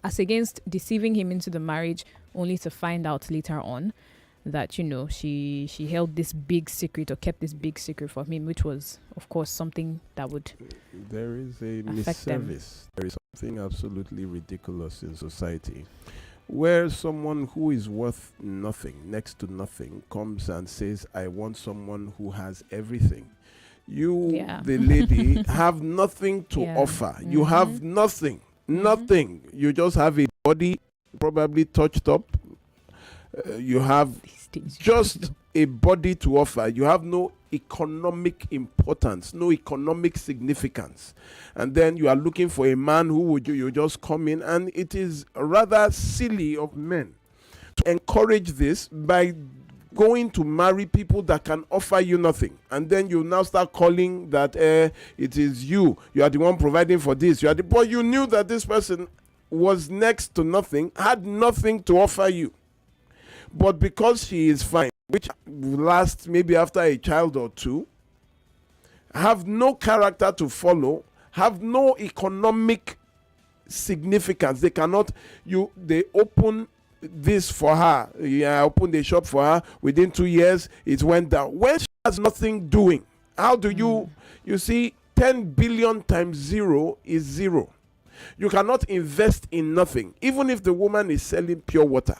As against deceiving him into the marriage only to find out later on that, she held this big secret or kept this big secret from him, which was, of course, something that would There is a misservice. There is something absolutely ridiculous in society where someone who is worth nothing, next to nothing, comes and says, I want someone who has everything. The lady, have nothing to offer. You have nothing. You just have a body probably touched up. You have just a body to offer. You have no economic importance, no economic significance. And then you are looking for a man who would you just come in, and it is rather silly of men to encourage this by going to marry people that can offer you nothing, and then you now start calling that it is you are the one providing for this, but you knew that this person was next to nothing, had nothing to offer you, but because she is fine, which will last maybe after a child or two, have no character to follow, have no economic significance, they open this for her. I opened a shop for her. Within 2 years, it went down. When she has nothing doing, how do you see 10 billion times 0 is 0. You cannot invest in nothing. Even if the woman is selling pure water,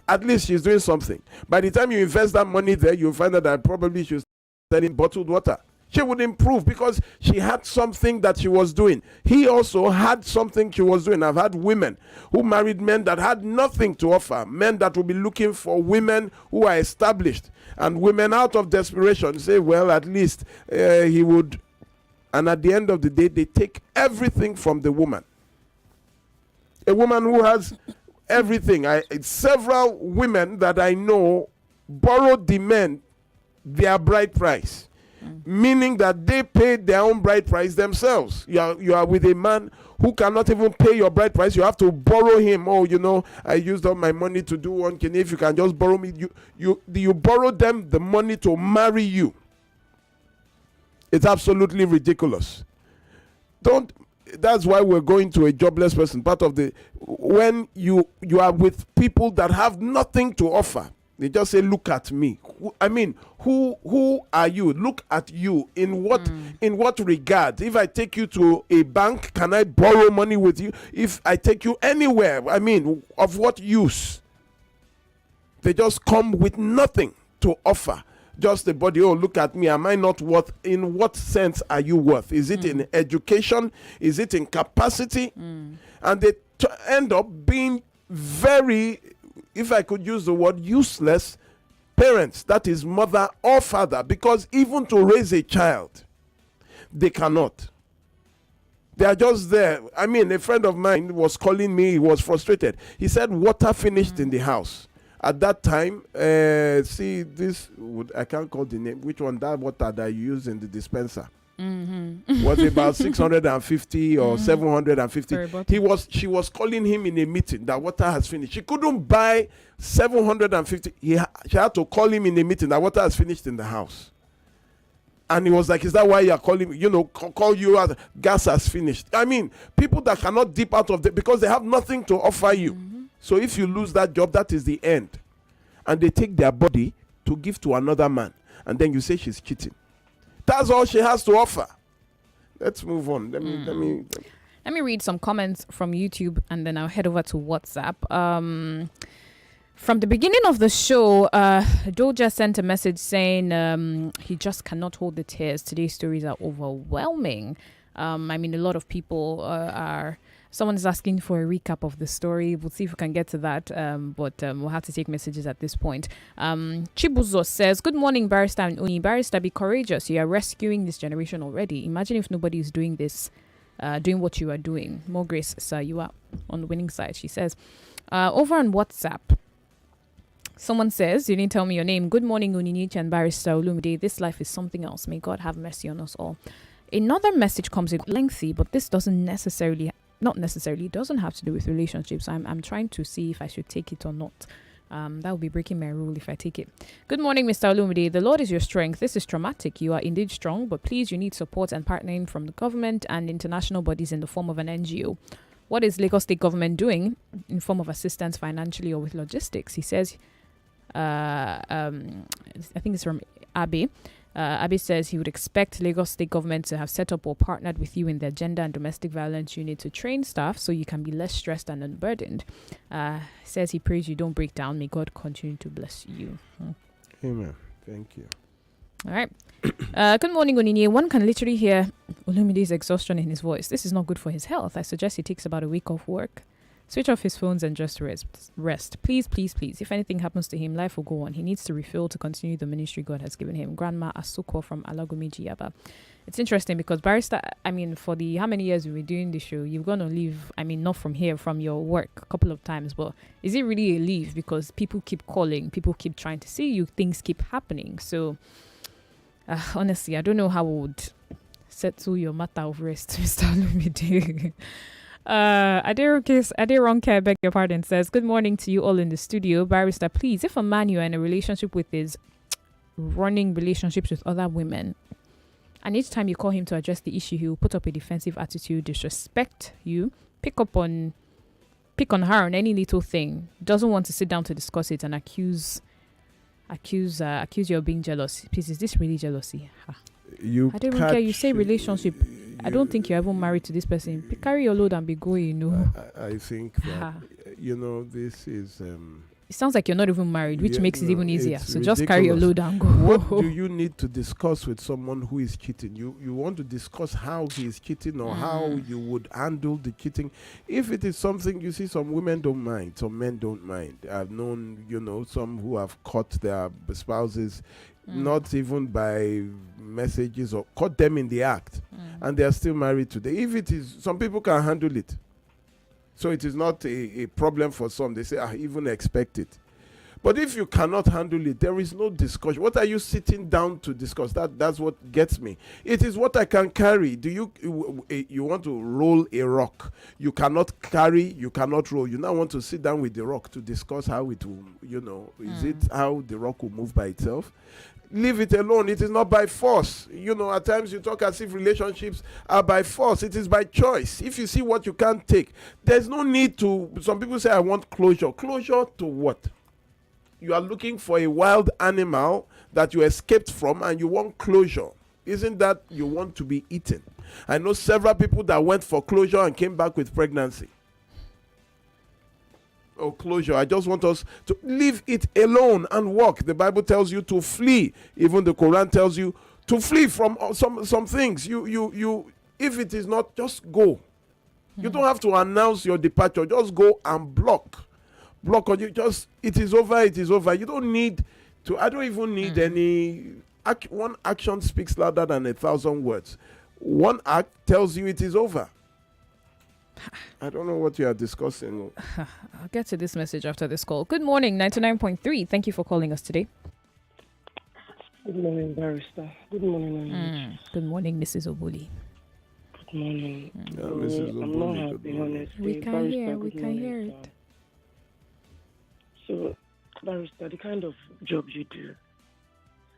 at least she's doing something. By the time you invest that money there, you'll find out that probably she's selling bottled water. She would improve because she had something that she was doing. He also had something she was doing. I've had women who married men that had nothing to offer, men that will be looking for women who are established, and women out of desperation say, well, at least he would. And at the end of the day, they take everything from the woman. A woman who has everything. Several women that I know borrowed the men their bride price. Meaning that they paid their own bride price themselves. You are with a man who cannot even pay your bride price. You have to borrow him. Oh, I used all my money to do one. If you can just borrow me, you borrow them the money to marry you. It's absolutely ridiculous. That's why we're going to a jobless person. When you are with people that have nothing to offer. They just say, look at me. Who are you? Look at you. In what regard? If I take you to a bank, can I borrow money with you? If I take you anywhere, of what use? They just come with nothing to offer. just the body. Oh, look at me. Am I not worth? In what sense are you worth? Is it in education? Is it in capacity? And they end up being very, if I could use the word, useless parents. That is mother or father, because even to raise a child, they cannot. They are just there. I mean, a friend of mine was calling me. He was frustrated. He said water finished in the house. At that time, I can't call the name. Which one? That water that you use in the dispenser. Was about 650 or 750. She was calling him in a meeting that water has finished. She couldn't buy 750. She had to call him in a meeting that water has finished in the house. And he was like, is that why you are calling me? You know, call you as gas has finished. I mean, people that cannot dip out of it because they have nothing to offer you. So if you lose that job, that is the end. And they take their body to give to another man. And then you say she's cheating. That's all she has to offer. Let's move on. Let me read some comments from YouTube, and then I'll head over to WhatsApp. From the beginning of the show, Doja sent a message saying he just cannot hold the tears. Today's stories are overwhelming. I mean, a lot of people are... Someone is asking for a recap of the story. We'll see if we can get to that, but we'll have to take messages at this point. Chibuzo says, good morning, Barrister and Uni. Barrister, be courageous. You are rescuing this generation already. Imagine if nobody is doing this, doing what you are doing. More grace, sir. You are on the winning side, she says. Over on WhatsApp, someone says, you didn't tell me your name. Good morning, Onyinyechi and Barrister Olumide. This life is something else. May God have mercy on us all. Another message comes in lengthy, but this doesn't necessarily doesn't have to do with relationships. I'm trying to see if I should take it or not. That would be breaking my rule if I take it. Good morning, Mr. Olumide. The Lord is your strength. This is traumatic. You are indeed strong, but please, you need support and partnering from the government and international bodies in the form of an NGO. What is Lagos State government doing in form of assistance financially or with logistics? He says, I think it's from Abe. Abe says he would expect Lagos State government to have set up or partnered with you in their gender and domestic violence unit to train staff so you can be less stressed and unburdened. Says he prays you don't break down. May God continue to bless you. Amen. Thank you. All right. Good morning, Onyinye. One can literally hear Olumide's exhaustion in his voice. This is not good for his health. I suggest he takes about a week off work. Switch off his phones and just rest. Please, please, please. If anything happens to him, life will go on. He needs to refill to continue the ministry God has given him. Grandma Asuko from Alagomiji Yaba. It's interesting because Barrister, I mean, for the how many years we were doing the show, you're going to leave, I mean, not from here, from your work a couple of times, but is it really a leave? Because people keep calling, people keep trying to see you, things keep happening. So, honestly, I don't know how I would settle your matter of rest, Mr. Olumide. Aderonke, I beg your pardon, says, good morning to you all in the studio. Barrister, please, if a man you are in a relationship with is running relationships with other women, and each time you call him to address the issue, he will put up a defensive attitude, disrespect you, pick on her on any little thing, doesn't want to sit down to discuss it, and accuse you of being jealous. Please, is this really jealousy? I don't care. You say relationship. I don't think you're even married to this person. Carry your load and be going, you know. I think that, this is... it sounds like you're not even married, which makes it even easier. So ridiculous. Just carry your load and go. What do you need to discuss with someone who is cheating? You want to discuss how he is cheating or how you would handle the cheating. If it is something, you see, some women don't mind, some men don't mind. I've known, some who have caught their spouses not even by messages or caught them in the act, and they are still married today. If it is, some people can handle it, so it is not a problem for some. They say, I even expect it. But if you cannot handle it, there is no discussion. What are you sitting down to discuss? That's what gets me. It is what I can carry. Do you want to roll a rock? You cannot carry, you cannot roll. You now want to sit down with the rock to discuss how it will, is it how the rock will move by itself? Leave it alone. It is not by force. At times you talk as if relationships are by force. It is by choice. If you see what you can't take, there's no need to. Some people say, I want closure. Closure to what? You are looking for a wild animal that you escaped from and you want closure. Isn't that you want to be eaten? I know several people that went for closure and came back with pregnancy. or closure. I just want us to leave it alone and walk. The Bible tells you to flee. Even the Quran tells you to flee from some things. You if it is not, just go. You don't have to announce your departure. Just go and block. Or you just, it is over. You don't need to. I don't even need any. One action speaks louder than 1,000 words. One act tells you it is over. I don't know what you are discussing. I'll get to this message after this call. Good morning, 99.3. Thank you for calling us today. Good morning, Barrister. Good morning, Good morning, Mrs. Obuli. Good morning. Mrs. I'm not Obuli, happy, honestly. We can Barrister, hear good morning, it. So, Barrister, the kind of job you do,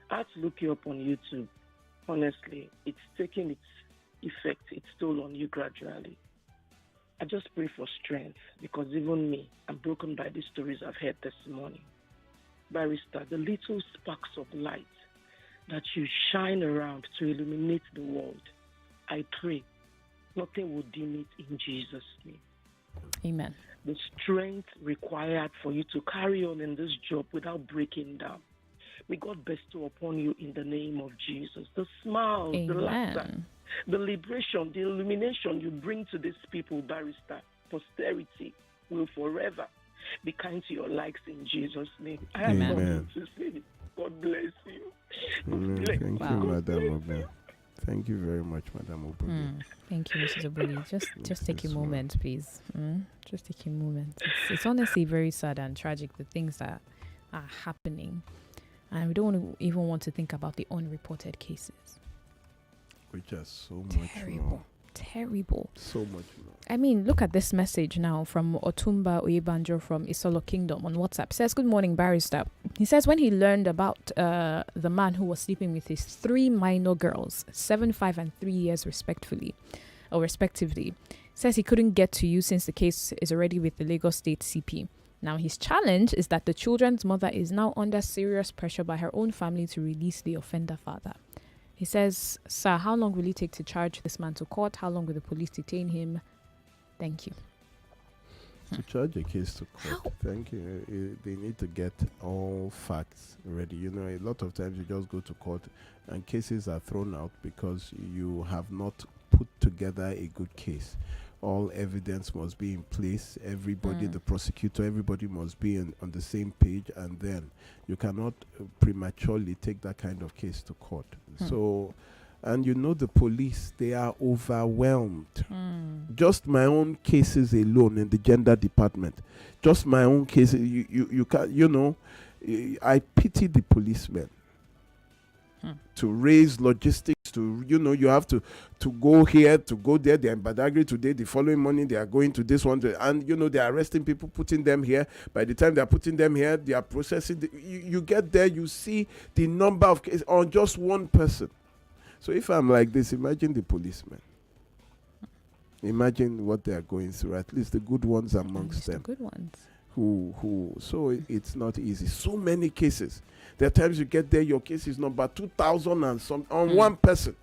I had to look you up on YouTube. Honestly, it's taking its effect, its toll on you gradually. I just pray for strength because even me, I'm broken by the stories I've heard this morning. Barrister, the little sparks of light that you shine around to illuminate the world, I pray nothing will dim it in Jesus' name. Amen. The strength required for you to carry on in this job without breaking down, may God bestow upon you in the name of Jesus. The smiles, the laughter, the liberation, the illumination you bring to these people, Barrister, posterity will forever be kind to your likes in Jesus' name. I have nothing to say. God bless you. Amen. Thank you, Madam Obuli. Thank you very much, Madam Obuli. Thank you, Mrs. Obuli. Just take a moment, please. Just take a moment. It's honestly very sad and tragic, the things that are happening. And we don't even want to think about the unreported cases. Which are so much more. Terrible. So much more. I mean, look at this message now from Otumba Oyebanjo from Isolo Kingdom on WhatsApp. Says, good morning, Barrister. He says when he learned about the man who was sleeping with his 3 minor girls, 7, 5, and 3 years respectively, says he couldn't get to you since the case is already with the Lagos State CP. Now, his challenge is that the children's mother is now under serious pressure by her own family to release the offender father. He says, sir, how long will it take to charge this man to court? How long will the police detain him? Thank you. To charge a case to court, thank you. They need to get all facts ready. You know, a lot of times you just go to court and cases are thrown out because you have not put together a good case. All evidence must be in place. Everybody, the prosecutor, everybody must be on the same page, and then you cannot prematurely take that kind of case to court. So, and you know the police, they are overwhelmed. Just my own cases alone in the gender department, just my own cases, you can, you know, I pity the policemen to raise logistics. To, you know, you have to go here, to go there. They're in Badagri today. The following morning, they are going to this one. And, you know, they're arresting people, putting them here. By the time they're putting them here, they are processing. You get there, you see the number of cases on just one person. So if I'm like this, imagine the policemen. Imagine what they are going through. At least the good ones amongst them. The good ones. So it's not easy. So many cases. There are times you get there, your case is number 2,000 and some on one person.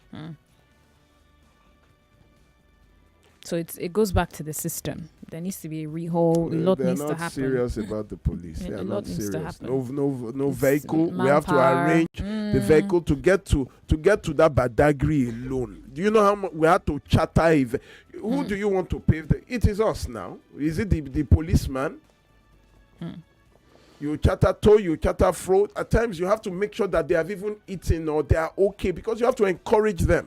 So it goes back to the system. There needs to be a rehaul. A lot needs to happen. They're not serious about the police. They are not serious. No vehicle. Manpower. We have to arrange the vehicle to get to that Badagri alone. Do you know how much we had to charter? Who do you want to pay? It is us now. Is it the policeman? You charter tow, you charter fraud. At times you have to make sure that they have even eaten or they are okay, because you have to encourage them.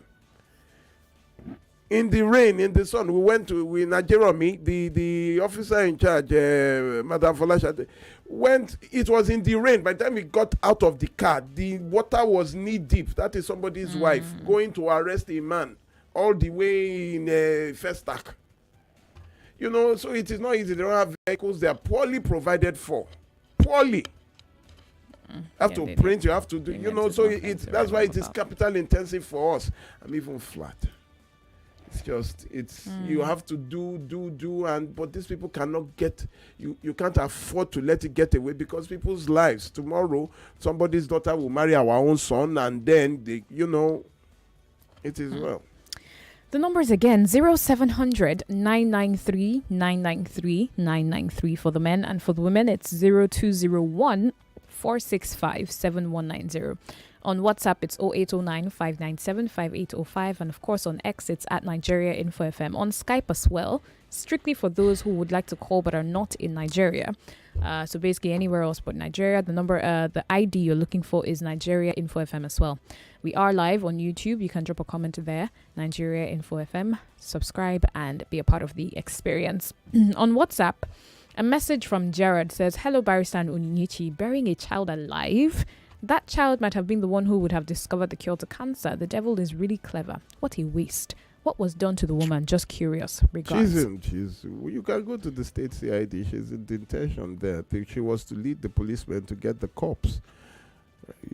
In the rain, in the sun, we went to Jeremy, the officer in charge, Madam Folasha, it was in the rain. By the time we got out of the car, the water was knee deep. That is somebody's wife going to arrest a man all the way in Festac. You know, so it is not easy. They don't have vehicles. They are poorly provided for. Poorly. Have to print, you have to do, you know, so that's why it is capital intensive for us. I'm even flat. It's just, you have to do, but these people cannot get, you can't afford to let it get away, because people's lives, tomorrow, somebody's daughter will marry our own son, and then, they, you know, it is well. The numbers again 0700 993 993 993 for the men, and for the women it's 0201 465 7190. On WhatsApp, it's 0809 597 5805. And of course, on X, it's at Nigeria Info FM. On Skype as well, strictly for those who would like to call but are not in Nigeria. So basically, anywhere else but Nigeria. The number, the ID you're looking for is Nigeria Info FM as well. We are live on YouTube. You can drop a comment there, Nigeria Info FM. Subscribe and be a part of the experience. On WhatsApp, a message from Jared says, "Hello, Barrister and Onyinyechi. Burying a child alive? That child might have been the one who would have discovered the cure to cancer. The devil is really clever. What a waste. What was done to the woman? Just curious. Regards." You can go to the state CID. She's in detention there. I think she was to lead the policemen to get the cops.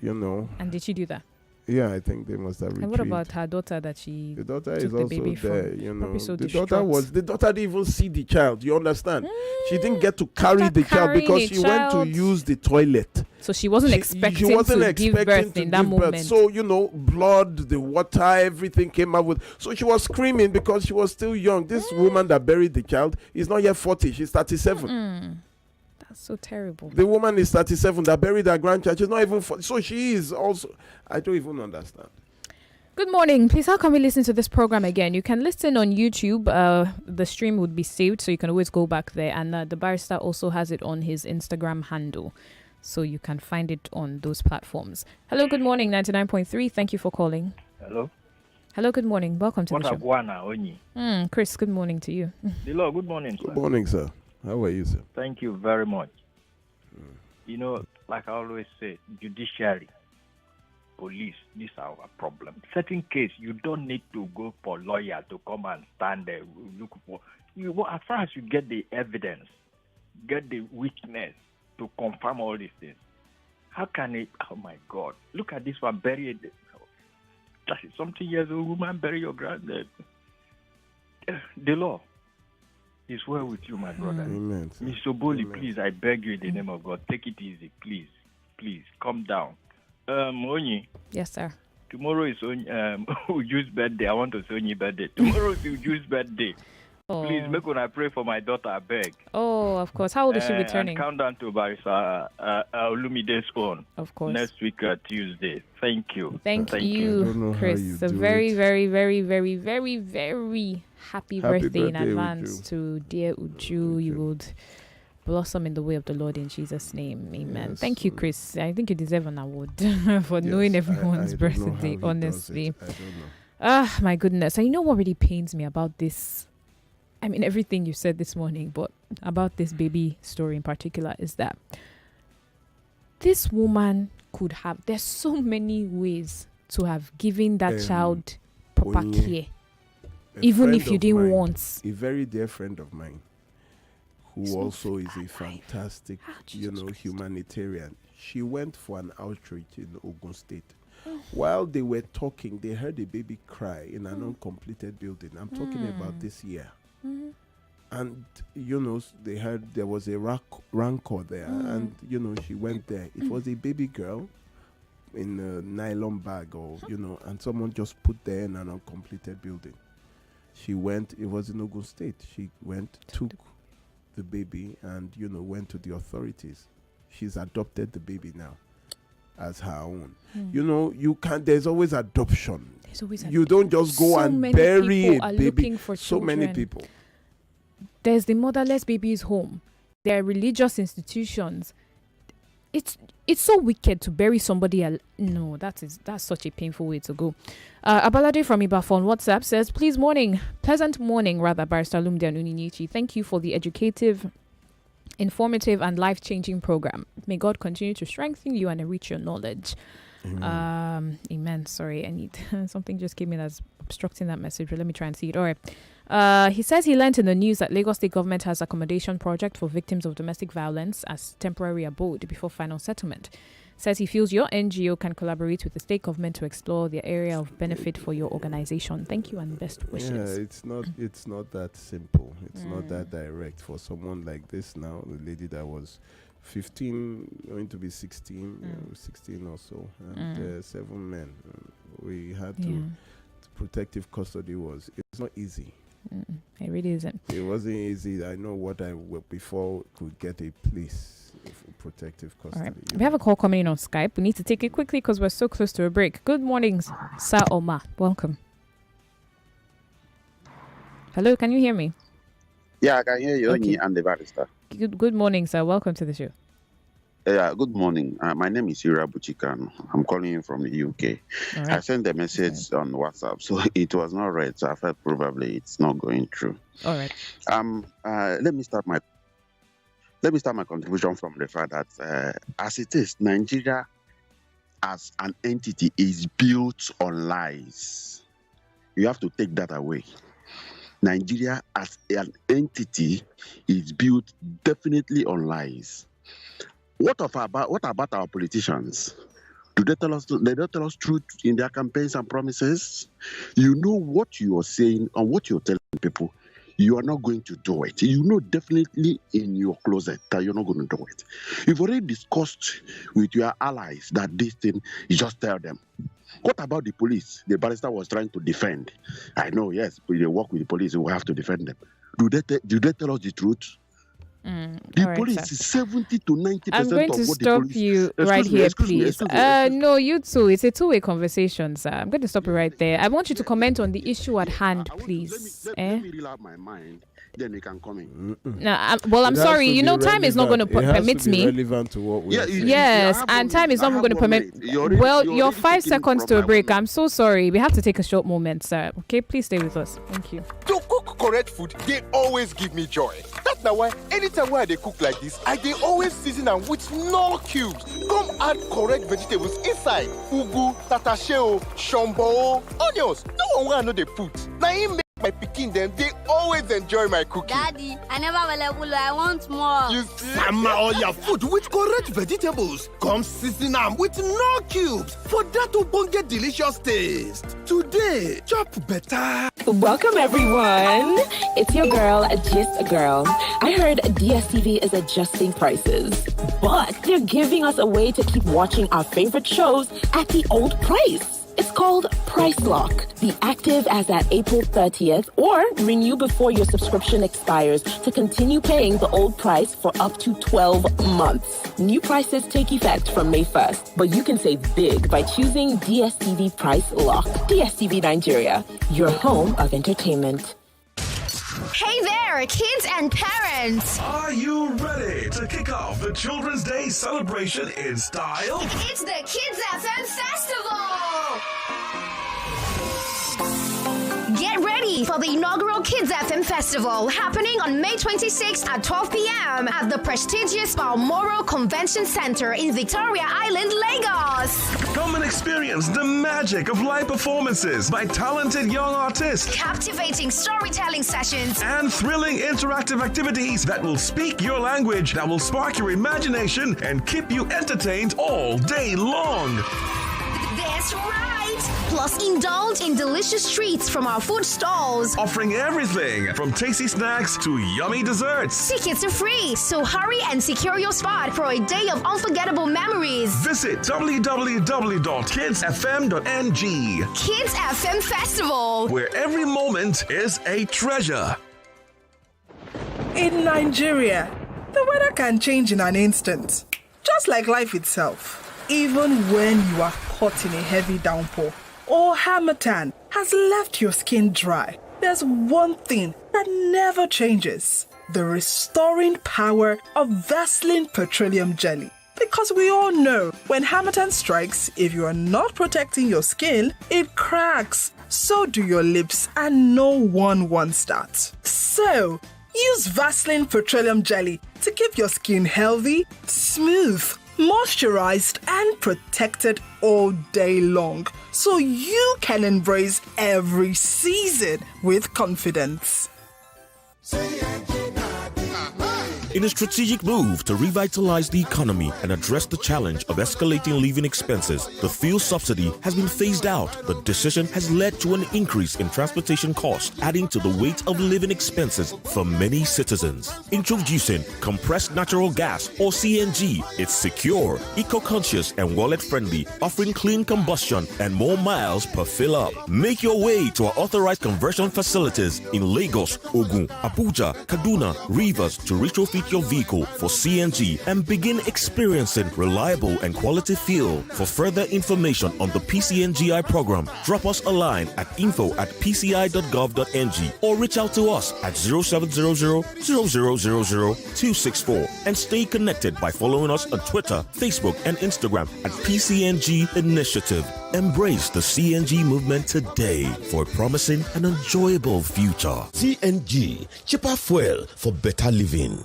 And did she do that? Yeah, I think they must have retrieved. And what about her daughter that she The daughter took is the also baby there, from? Probably so the distraught. daughter didn't even see the child, you understand? She didn't get to carry the child because she went to use the toilet. So she wasn't expecting to give birth in that moment. So, blood, the water, everything came out with. So she was screaming because she was still young. This woman that buried the child is not yet 40. She's 37. That's so terrible. The woman is 37 that buried her grandchild. She's not even 40. So she is also. I don't even understand. Good morning. Please, how can we listen to this program again? You can listen on YouTube. The stream would be saved, so you can always go back there. And the barrister also has it on his Instagram handle, so you can find it on those platforms. Hello, good morning, 99.3. Thank you for calling. Hello. Hello, good morning. Welcome to the show. Chris, good morning to you. Hello, good morning, sir. Good morning, sir. How are you, sir? Thank you very much. Like I always say, judiciary, police, these are our problem. Certain case, you don't need to go for lawyer to come and stand there, look for. As far as you get the evidence, get the witness to confirm all these things. How can it? Oh my God! Look at this one buried. Just something years old woman bury your granddad. The law is well with you, my brother. Amen. Mr. Boli, please, I beg you in the name of God, take it easy, please. Please, calm down. Onyi. Yes, sir. Tomorrow is Uju's birthday. I want to say Onyi birthday. Tomorrow is Uju's birthday. Oh. Please, make when I pray for my daughter, I beg. Oh, of course. How old is she returning? Count down to Barisa Olumide's own. Of course. Next week, Tuesday. Thank you. Thank you, Chris. A very, very, very, very, very, very happy birthday in advance to dear Uju. You would blossom in the way of the Lord in Jesus' name. Amen. Yes. Thank you, Chris. I think you deserve an award for knowing everyone's birthday, honestly. I don't know. My goodness. And you know what really pains me about this? I mean, everything you said this morning, but about this baby story in particular is that this woman could have, there's so many ways to have given that child proper care, even if you didn't want. A very dear friend of mine, who also is a fantastic, humanitarian. She went for an outreach in Ogun State. While they were talking, they heard a baby cry in an uncompleted building. I'm talking about this year. And they heard there was a rancor there, and she went there. It was a baby girl in a nylon bag, and someone just put there in an uncompleted building. She went. It was in Ogun State. She went, took the baby, and went to the authorities. She's adopted the baby now as her own. You can't. There's always adoption. You don't just go and bury a baby. So many people. There's the motherless babies home. There are religious institutions. It's so wicked to bury somebody. No, that's such a painful way to go. Abalade from Ibafu on WhatsApp says, pleasant morning, Barrister Lumde and Onyinyechi. Thank you for the educative, informative, and life-changing program. May God continue to strengthen you and enrich your knowledge. Amen. Sorry, I need something just came in that's obstructing that message, but let me try and see it. All right. He says he learnt in the news that Lagos State government has accommodation project for victims of domestic violence as temporary abode before final settlement. Says he feels your NGO can collaborate with the state government to explore the area of benefit for your organization. Thank you and best wishes. Yeah, it's not that simple. It's not that direct for someone like this now. The lady that was 15, going to be 16, 16 or so, and 7 men. We had to protective custody was. It's not easy. It really isn't. It wasn't easy. I know what before could get a place for protective custody. All right. We have a call coming in on Skype. We need to take it quickly because we're so close to a break. Good morning, Sir Omar. Welcome. Hello, can you hear me? Yeah, I can hear you, Okay. and the barrister. Good morning, sir. Welcome to the show. Yeah, good morning. My name is Ira Buchikan. I'm calling you from the UK. All right. I sent a message on WhatsApp, so it was not read. So I felt probably it's not going through. All right. Let me start my contribution from the fact that as it is, Nigeria as an entity is built on lies. You have to take that away. Nigeria as an entity is built definitely on lies. What about our politicians? Do they tell us? They don't tell us truth in their campaigns and promises. You know what you are saying and what you're telling people. You are not going to do it. You know definitely in your closet that you're not going to do it. You've already discussed with your allies that this thing, you just tell them. What about the police? The barrister was trying to defend. I know, yes, they work with the police, we have to defend them. Do they tell us the truth? The police is 70 to 90%. I'm going to stop you right here, please. No, you too. It's a two-way conversation, sir. I'm going to stop you right there. I want you to comment on the issue at hand, please. Let me reel out my mind. Then they can come in. No, I'm sorry. You know, time is not going to permit me. Relevant to what we yes, and time is not going to permit. Well, you're 5 seconds to a break. I'm so sorry. We have to take a short moment, sir. Okay, please stay with us. Thank you. To cook correct food, they always give me joy. That's now why anytime I cook like this, they always season them with no cubes. Come add correct vegetables inside. Ugu, tatasheo, shombo, onions. No one know they put. Now make my pikin them, they always enjoy my cooking. Daddy, I never will. I want more. You see? Sama all your food with correct vegetables. Come season them with no cubes for that ubonge delicious taste. Today, chop better. Welcome, everyone. It's your girl, Just a Girl. I heard DSTV is adjusting prices, but they're giving us a way to keep watching our favorite shows at the old price. It's called Price Lock. Be active as at April 30th or renew before your subscription expires to continue paying the old price for up to 12 months. New prices take effect from May 1st, but you can save big by choosing DSTV Price Lock. DSTV Nigeria, your home of entertainment. Hey there, kids and parents! Are you ready to kick off the Children's Day celebration in style? It's the Kids FM Festival! Get ready for the inaugural Kids FM Festival happening on May 26th at 12 p.m. at the prestigious Balmoral Convention Center in Victoria Island, Lagos. Come and experience the magic of live performances by talented young artists, Captivating storytelling sessions, and thrilling interactive activities that will speak your language, that will spark your imagination and keep you entertained all day long. That's right! Plus, indulge in delicious treats from our food stalls, offering everything from tasty snacks to yummy desserts. Tickets are free, so hurry and secure your spot for a day of unforgettable memories. Visit www.kidsfm.ng. Kids FM Festival, where every moment is a treasure. In Nigeria, the weather can change in an instant, just like life itself. Even when you are caught in a heavy downpour or harmattan has left your skin dry, there's one thing that never changes: the restoring power of Vaseline Petroleum Jelly. Because we all know when harmattan strikes, if you are not protecting your skin, it cracks. So do your lips, and no one wants that. So, use Vaseline Petroleum Jelly to keep your skin healthy, smooth, moisturized and protected all day long, so you can embrace every season with confidence. In a strategic move to revitalize the economy and address the challenge of escalating living expenses, the fuel subsidy has been phased out. The decision has led to an increase in transportation costs, adding to the weight of living expenses for many citizens. Introducing compressed natural gas or CNG. It's secure, eco-conscious and wallet-friendly, offering clean combustion and more miles per fill-up. Make your way to our authorized conversion facilities in Lagos, Ogun, Abuja, Kaduna, Rivers to retrofit your vehicle for CNG and begin experiencing reliable and quality fuel. For further information on the PCNGI program, drop us a line at info@pci.gov.ng or reach out to us at 0700 0000 264 and stay connected by following us on Twitter, Facebook, and Instagram at PCNG Initiative. Embrace the CNG movement today for a promising and enjoyable future. CNG, cheaper fuel for better living.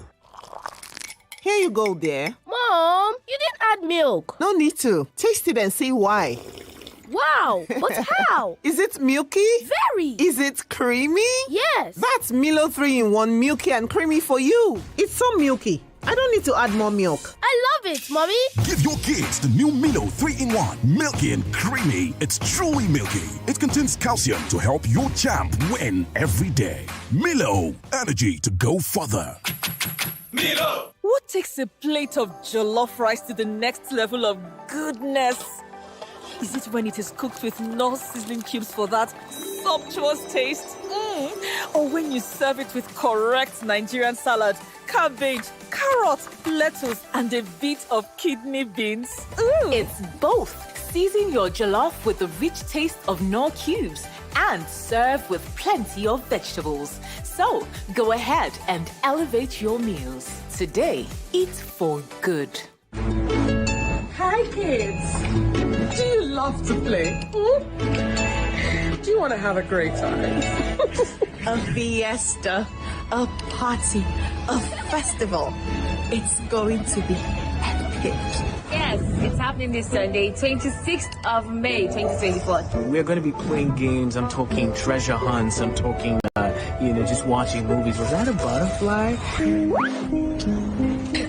Here you go, dear. Mom, you didn't add milk. No need to. Taste it and see why. Wow, but how? Is it milky? Very. Is it creamy? Yes. That's Milo 3-in-1 milky and creamy for you. It's so milky. I don't need to add more milk. I love it, Mommy. Give your kids the new Milo 3-in-1, milky and creamy. It's truly milky. It contains calcium to help your champ win every day. Milo, energy to go further. Milo! What takes a plate of jollof rice to the next level of goodness? Is it when it is cooked with no seasoning cubes for that sumptuous taste? Or when you serve it with correct Nigerian salad, cabbage, carrot, lettuce, and a bit of kidney beans? Ooh. It's both. Season your jollof with the rich taste of Knorr cubes and serve with plenty of vegetables. So go ahead and elevate your meals. Today, eat for good. Hi, kids. Do you love to play? Do you want to have a great time? A fiesta, a party, a festival. It's going to be epic. Yes, it's happening this Sunday, 26th of May, 2024. We're going to be playing games. I'm talking treasure hunts. I'm talking, just watching movies. Was that a butterfly?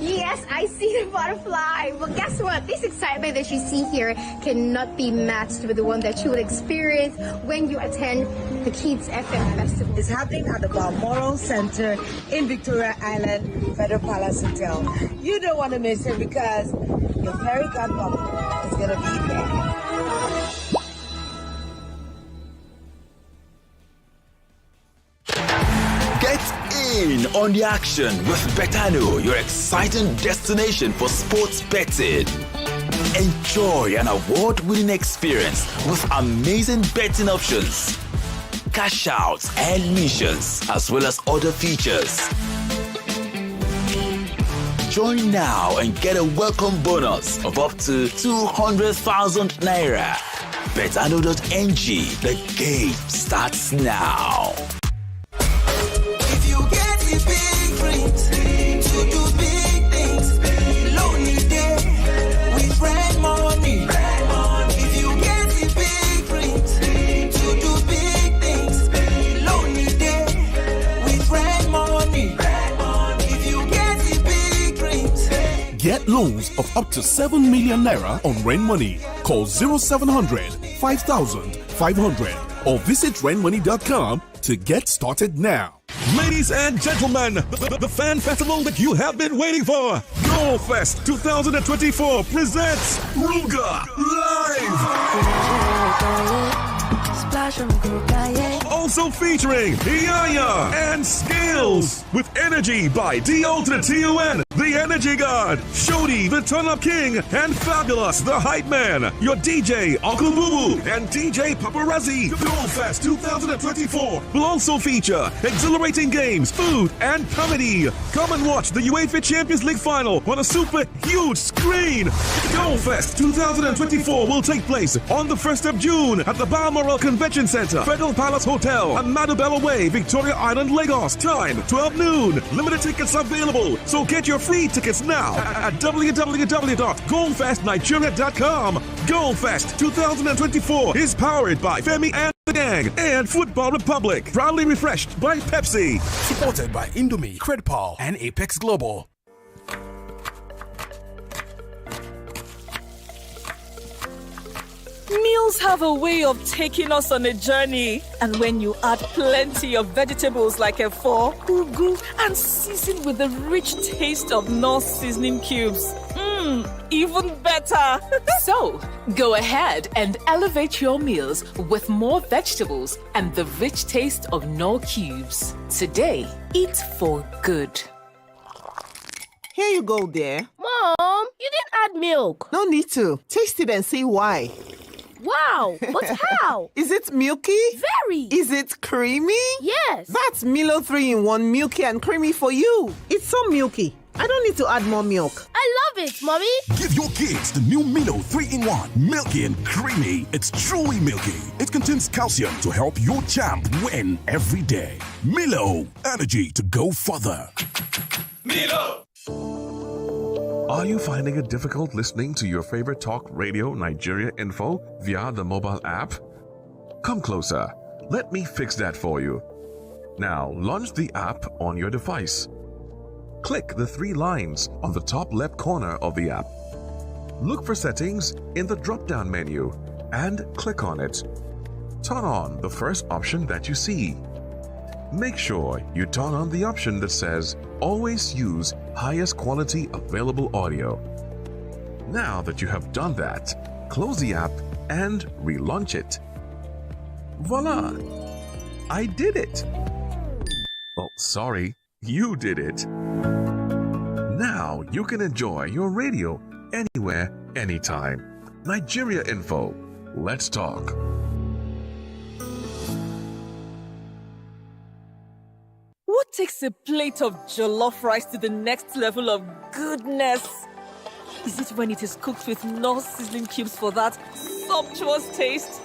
Yes, I see the butterfly. But guess what? This excitement that you see here cannot be matched with the one that you would experience when you attend the Kids FM Festival. It's happening at the Balmoral Center in Victoria Island, Federal Palace Hotel. You don't want to miss it because your fairy godmother is going to be there. Get in on the action with Betano, your exciting destination for sports betting. Enjoy an award-winning experience with amazing betting options, cash outs and missions, as well as other features. Join now and get a welcome bonus of up to 200,000 Naira. Betano.ng, the game starts now. If you get the big dreams to do big things, lonely day with red money. If you get the big dreams to do big things, lonely day with red money. If you get the big dreams. Get loans of up to 7 million Naira on Rain Money. Call 0700 5000 500 or visit rainmoney.com to get started now. Ladies and gentlemen, the fan festival that you have been waiting for, Goal Fest 2024 presents Ruga Live! Also featuring Yaya and Skills with Energy by D.O. to the T.U.N. The Energy God, Shodi, the Turn-Up King, and Fabulous, the Hype Man, your DJ, Uncle Boo Boo, and DJ Paparazzi. Goal Fest 2024 will also feature exhilarating games, food, and comedy. Come and watch the UEFA Champions League final on a super huge screen. Goal Fest 2024 will take place on the 1st of June at the Balmoral Convention Center, Federal Palace Hotel, and Madubella Way, Victoria Island, Lagos. Time 12 noon. Limited tickets available, so get your free tickets now at www.goalfestnigeria.com. Goal Fest 2024 is powered by Femi and the Gang, and Football Republic. Proudly refreshed by Pepsi. Supported by Indomie, Credpal, and Apex Global. Meals have a way of taking us on a journey. And when you add plenty of vegetables like efo, ugu, and season with the rich taste of Knorr seasoning cubes, even better. So, go ahead and elevate your meals with more vegetables and the rich taste of Knorr cubes. Today, eat for good. Here you go, dear. Mom, you didn't add milk. No need to. Taste it and see why. Wow, but how? Is it milky? Very. Is it creamy? Yes. That's Milo 3-in-1 milky and creamy for you. It's so milky. I don't need to add more milk. I love it, Mommy. Give your kids the new Milo 3-in-1. Milky and creamy. It's truly milky. It contains calcium to help your champ win every day. Milo, energy to go further. Milo! Are you finding it difficult listening to your favorite talk radio Nigeria info via the mobile app? Come closer. Let me fix that for you. Now, launch the app on your device. Click the 3 lines on the top left corner of the app. Look for settings in the drop-down menu and click on it. Turn on the first option that you see. Make sure you turn on the option that says always use highest quality available audio. Now that you have done that, close the app and relaunch it. Voila! I did it! Oh, sorry, you did it. Now you can enjoy your radio anywhere, anytime. Nigeria Info. Let's talk. What takes a plate of jollof rice to the next level of goodness? Is it when it is cooked with Knorr seasoning cubes for that sumptuous taste?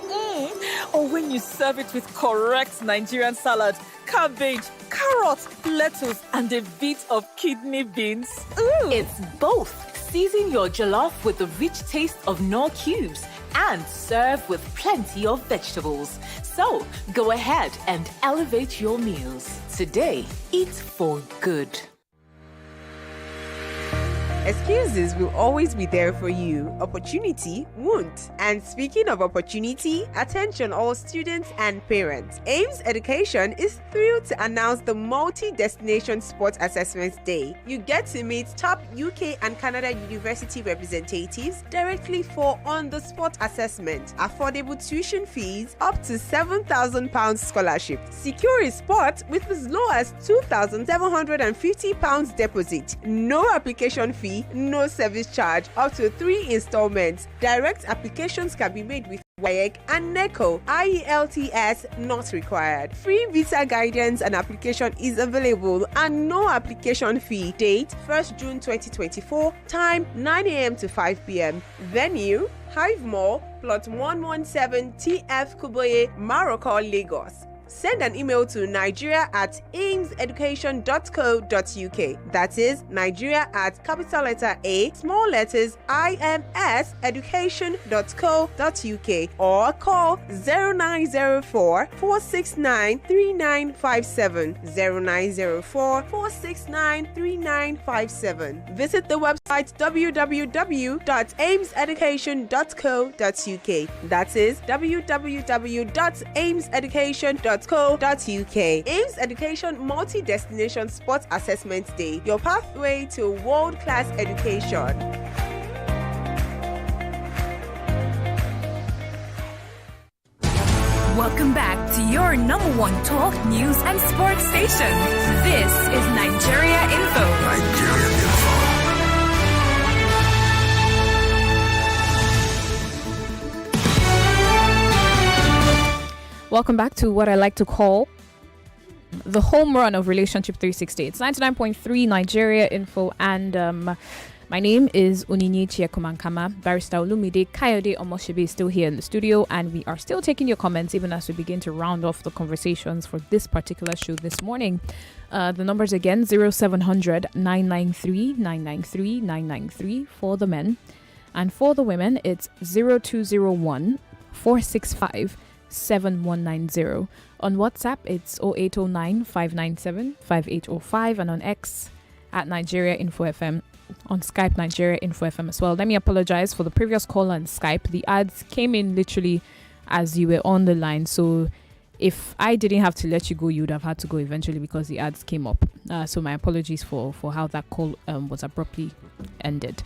Or when you serve it with correct Nigerian salad, cabbage, carrot, lettuce, and a bit of kidney beans? It's both. Season your jollof with the rich taste of Knorr cubes and serve with plenty of vegetables. So, go ahead and elevate your meals. Today, eat for good. Excuses will always be there for you. Opportunity won't. And speaking of opportunity, attention all students and parents. AIMS Education is thrilled to announce the Multi-Destination Sports Assessment Day. You get to meet top UK and Canada university representatives directly for on-the-spot assessment. Affordable tuition fees up to £7,000 scholarship. Secure a spot with as low as £2,750 deposit. No application fee, no service charge, up to 3 installments. Direct applications can be made with WAEC and NECO. IELTS not required. Free visa guidance and application is available and no application fee. Date 1st June 2024. Time 9 a.m. to 5 p.m. Venue Hive Mall, plot 117 TF Kuboye, Maroko, Lagos. Send an email to nigeria@aimseducation.co.uk. That is Nigeria at capital letter A, small letters IMS education.co.uk, or call 0904 469 3957. 0904 469 3957. Visit the website www.aimseducation.co.uk. That is www.aimseducation.co.uk. AIMS Education Multi-Destination Sports Assessment Day, your pathway to world-class education. Welcome back to your number one talk, news, and sports station. This is Nigeria Info. Nigeria Info. Welcome back to what I like to call the home run of Relationship 360. It's 99.3 Nigeria Info, and my name is Onyinyechi Ekumankama. Barrister Olumide Kayode Omoshibe is still here in the studio, and we are still taking your comments even as we begin to round off the conversations for this particular show this morning. The numbers again, 0700 993 993 993 for the men, and for the women, it's 0201 465 7190. On WhatsApp, it's 0809 597 5805, and on X at Nigeria Info FM. On Skype, Nigeria Info FM as well. Let me apologize for the previous call on Skype. The ads came in literally as you were on the line. So if I didn't have to let you go, you would have had to go eventually because the ads came up. So my apologies for how that call was abruptly ended.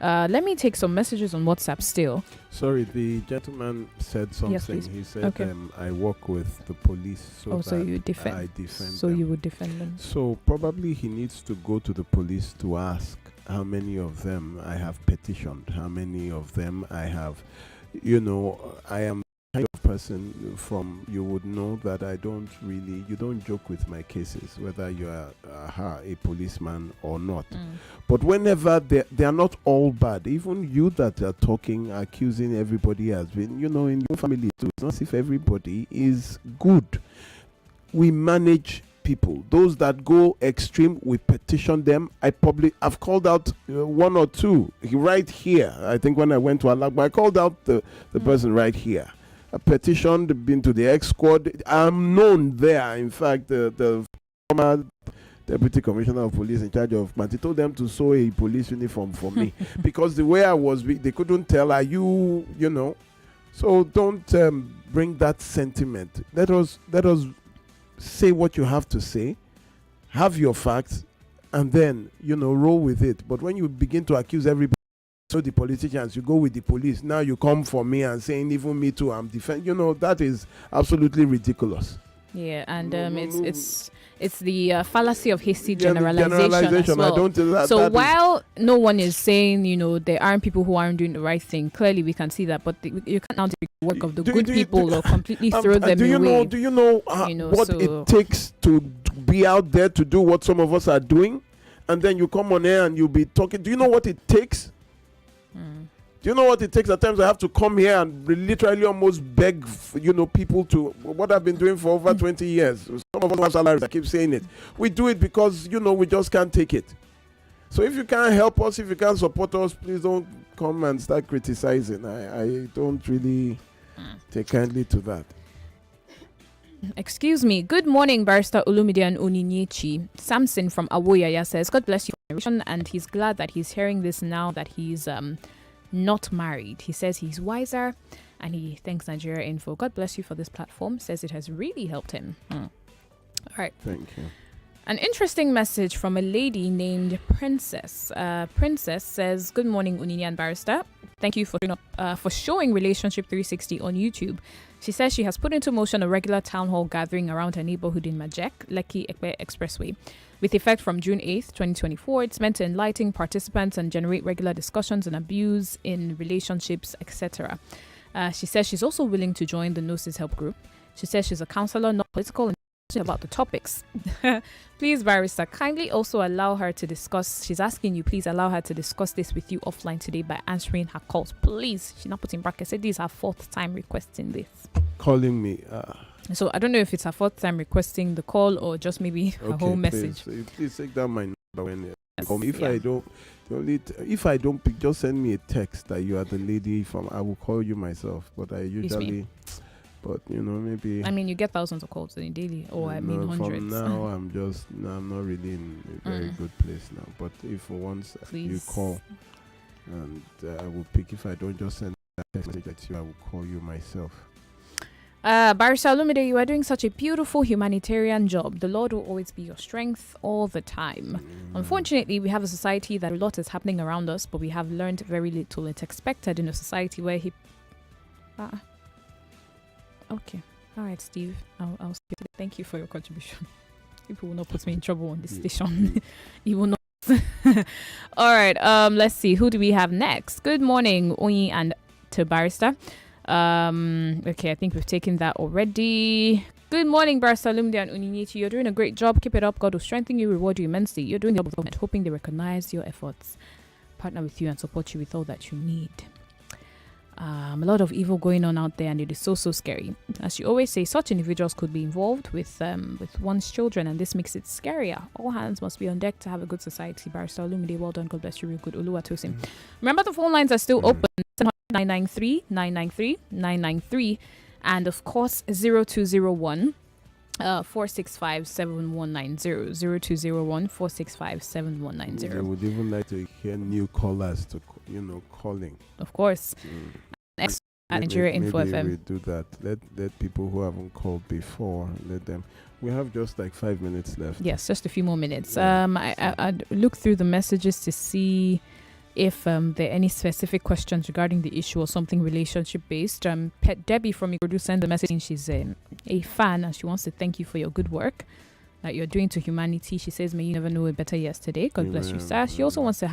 Let me take some messages on WhatsApp still. Sorry, the gentleman said something. Yes, please. He said, Okay. I work with the police, So you defend. I defend So them. you would defend them. So probably he needs to go to the police to ask how many of them I have petitioned, how many of them I have, I am the kind of person you would know that you don't joke with my cases, whether you are a policeman or not. But whenever they are not all bad, even you that are talking, accusing everybody has been, in your family too, it's not as if everybody is good. We manage people. Those that go extreme, we petition them. I've called out one or two right here. I think when I went to Alagba, I called out the person right here. I petitioned, been to the X squad. I'm known there. In fact, the former deputy commissioner of police in charge of Manti told them to sew a police uniform for me because the way I was, they couldn't tell. Are you, So don't bring that sentiment. Let us say what you have to say, have your facts, and then roll with it. But when you begin to accuse everybody, so the politicians, you go with the police, now you come for me and saying even me too, I'm defending, that is absolutely ridiculous. Yeah, and it's the fallacy of hasty generalization as well. While no one is saying there aren't people who aren't doing the right thing, clearly we can see that, but you can't now take the work of the good people or completely throw them away. Do you know what it takes to be out there to do what some of us are doing, and then you come on air and you'll be talking? Do you know what it takes? Do you know what it takes? At times I have to come here and literally almost beg, people to what I've been doing for over 20 years. Some of us have salaries. I keep saying it. We do it because, we just can't take it. So if you can't help us, if you can't support us, please don't come and start criticizing. I don't really take kindly to that. Excuse me. Good morning, Barrister Olumide and Onyinyechi. Samson from Awoyaya says, God bless you, and he's glad that he's hearing this now that he's not married. He says he's wiser and he thanks Nigeria Info. God bless you for this platform. Says it has really helped him. All right. Thank you. An interesting message from a lady named Princess. Princess says, good morning, Unini and Barrister. Thank you for showing Relationship 360 on YouTube. She says she has put into motion a regular town hall gathering around her neighborhood in Majek, Lekki Ekpe Expressway. With effect from June 8th, 2024, it's meant to enlighten participants and generate regular discussions on abuse in relationships, etc. She says she's also willing to join the Gnosis Help Group. She says she's a counselor, not political, and about the topics. Please, Barrister, kindly also allow her to discuss. She's asking you, please allow her to discuss this with you offline today by answering her calls. Please. She's not putting brackets. Said this is her fourth time requesting this. Calling me. So I don't know if it's her fourth time requesting the call or just maybe her whole message. Please take down my number when if I don't pick, just send me a text that you are the lady from. I will call you myself. But I usually. But maybe. I mean, you get thousands of calls daily, or hundreds. From now, I'm not really in a very good place now. But if once you call, and I will pick. If I don't, just send a text message to you, I will call you myself. Barrister Olumide, you are doing such a beautiful humanitarian job. The Lord will always be your strength all the time. Unfortunately, we have a society that a lot is happening around us, but we have learned very little. It's expected in a society where Okay. All right, Steve. I'll skip it. Thank you for your contribution. People will not put me in trouble on this station. You will not. All right. Let's see. Who do we have next? Good morning, Onyi and to Barrister. Okay, I think we've taken that already. Good morning, Barrister Olumide and Onyinyechi. You're doing a great job. Keep it up. God will strengthen you, reward you immensely. You're doing the job of government, hoping they recognize your efforts, partner with you, and support you with all that you need. A lot of evil going on out there, and it is so scary. As you always say, such individuals could be involved with one's children, and this makes it scarier. All hands must be on deck to have a good society. Barrister Olumide, well done. God bless you, real good. Oluwatosin. Remember, the phone lines are still open. 993 993 993, And of course, 0201 465 7190. 0201 465 7190. I would even like to hear new callers to calling. Of course. Next at Nigeria Info FM. We do that. Let people who haven't called before, let them. We have just like 5 minutes left. Yes, just a few more minutes. I'd look through the messages to see if there are any specific questions regarding the issue or something relationship based. Pet Debbie from Ikorodu sent a message and she's a fan and she wants to thank you for your good work that you're doing to humanity. She says, may you never know a better yesterday. God bless you, sir. She also wants to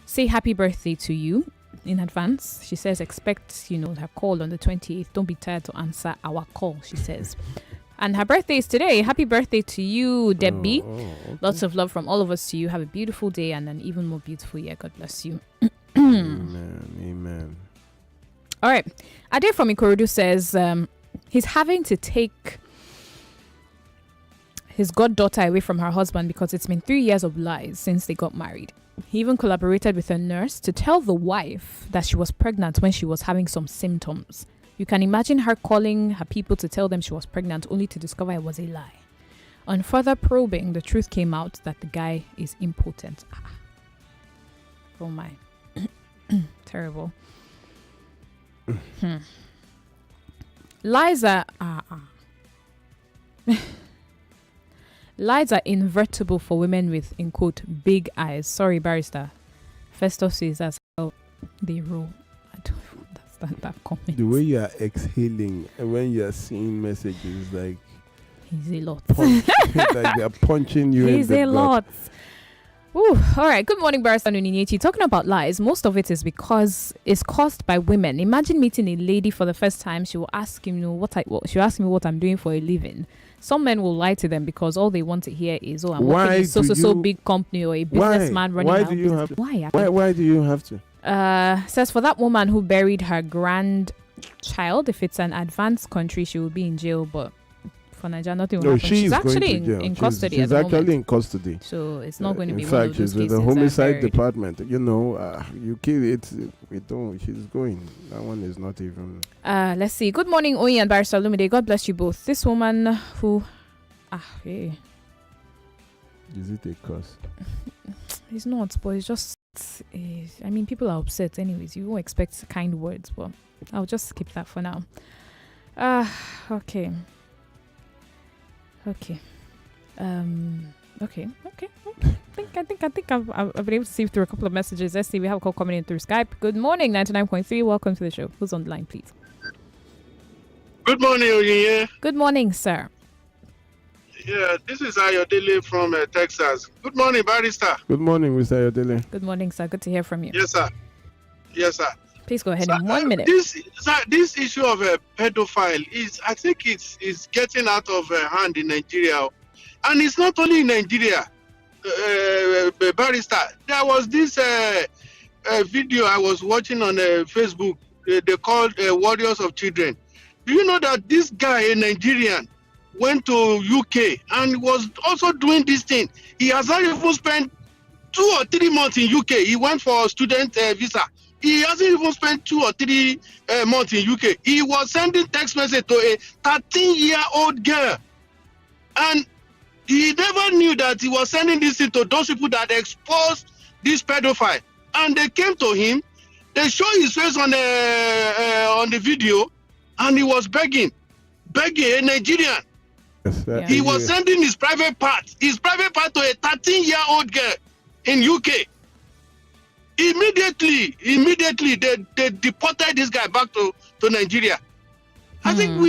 say happy birthday to you in advance. She says, expect, her call on the 28th. Don't be tired to answer our call, she says. And her birthday is today. Happy birthday to you, Debbie. Okay. Lots of love from all of us to you. Have a beautiful day and an even more beautiful year. God bless you. Amen. All right. Ade from Ikorodu says he's having to take his goddaughter away from her husband because it's been 3 years of lies since they got married. He even collaborated with a nurse to tell the wife that she was pregnant when she was having some symptoms. You can imagine her calling her people to tell them she was pregnant only to discover it was a lie. On further probing, the truth came out that the guy is impotent. Oh my. Terrible. Lies are lies are invertible for women with, in quote, big eyes. Sorry, barrister. Festus says that's how they roll. I don't understand that comment. The way you are exhaling and when you are seeing messages like he's a lot. Like they are punching you he's in the a gut. lot. Ooh, all right. Good morning, Barrister Onyinyechi. Talking about lies, most of it is because it's caused by women. Imagine meeting a lady for the first time. She will ask him, she'll ask me what I'm doing for a living. Some men will lie to them because all they want to hear is, I'm working in so big company or a businessman running Why out do you business. Why do you have to? Says for that woman who buried her grandchild, if it's an advanced country, she will be in jail. But for Nigeria, nothing will happen. She's actually in custody. She's actually in custody. So it's not going to be in one fact, of those she's with cases the homicide buried. department. You kill it. We don't. She's going. That one is not even. Let's see. Good morning, Oyi and Barrister Lumide. God bless you both. This woman who, hey. Is it a curse? It's not, but it's just. People are upset. Anyways, you won't expect kind words, but I'll just skip that for now. Okay. Okay. Okay. I think I've been able to see through a couple of messages. Let's see. We have a call coming in through Skype. Good morning, 99.3. Welcome to the show. Who's on the line, please? Good morning, Onyinye. Good morning, sir. Yeah, this is Ayodele from Texas. Good morning, Barrister. Good morning, Mr. Ayodele. Good morning, sir. Good to hear from you. Yes, sir. Yes, sir. Please go ahead in 1 minute. This issue of a pedophile I think it's getting out of hand in Nigeria, and it's not only in Nigeria. Barrister, there was this video I was watching on Facebook. They called Warriors of Children. Do you know that this guy, a Nigerian, went to UK and was also doing this thing? He has not even spent 2 or 3 months in UK. He went for a student visa. He hasn't even spent 2 or 3 months in UK. He was sending text message to a 13-year-old girl. And he never knew that he was sending this thing to those people that exposed this pedophile. And they came to him. They showed his face on the video. And he was begging, a Nigerian. Yes, he was sending his private part to a 13-year-old girl in UK. Immediately, they deported this guy back to Nigeria. I think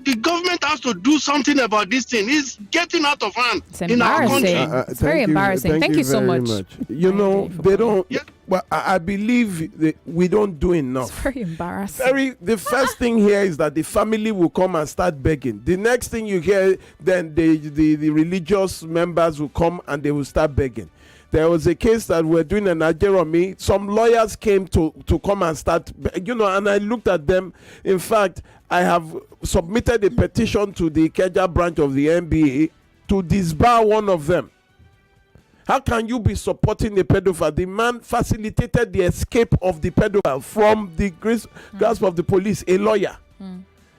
the government has to do something about this thing. It's getting out of hand in our country. It's very embarrassing. Thank you so much. They don't. Yeah. Well, I believe that we don't do enough. It's very embarrassing. The first thing here is that the family will come and start begging. The next thing you hear, then the religious members will come and they will start begging. There was a case that we're doing in Nigeria. Some lawyers came to come and start, and I looked at them. In fact, I have submitted a petition to the Ikeja branch of the NBA to disbar one of them. How can you be supporting a pedophile? The man facilitated the escape of the pedophile from the grasp of the police, a lawyer.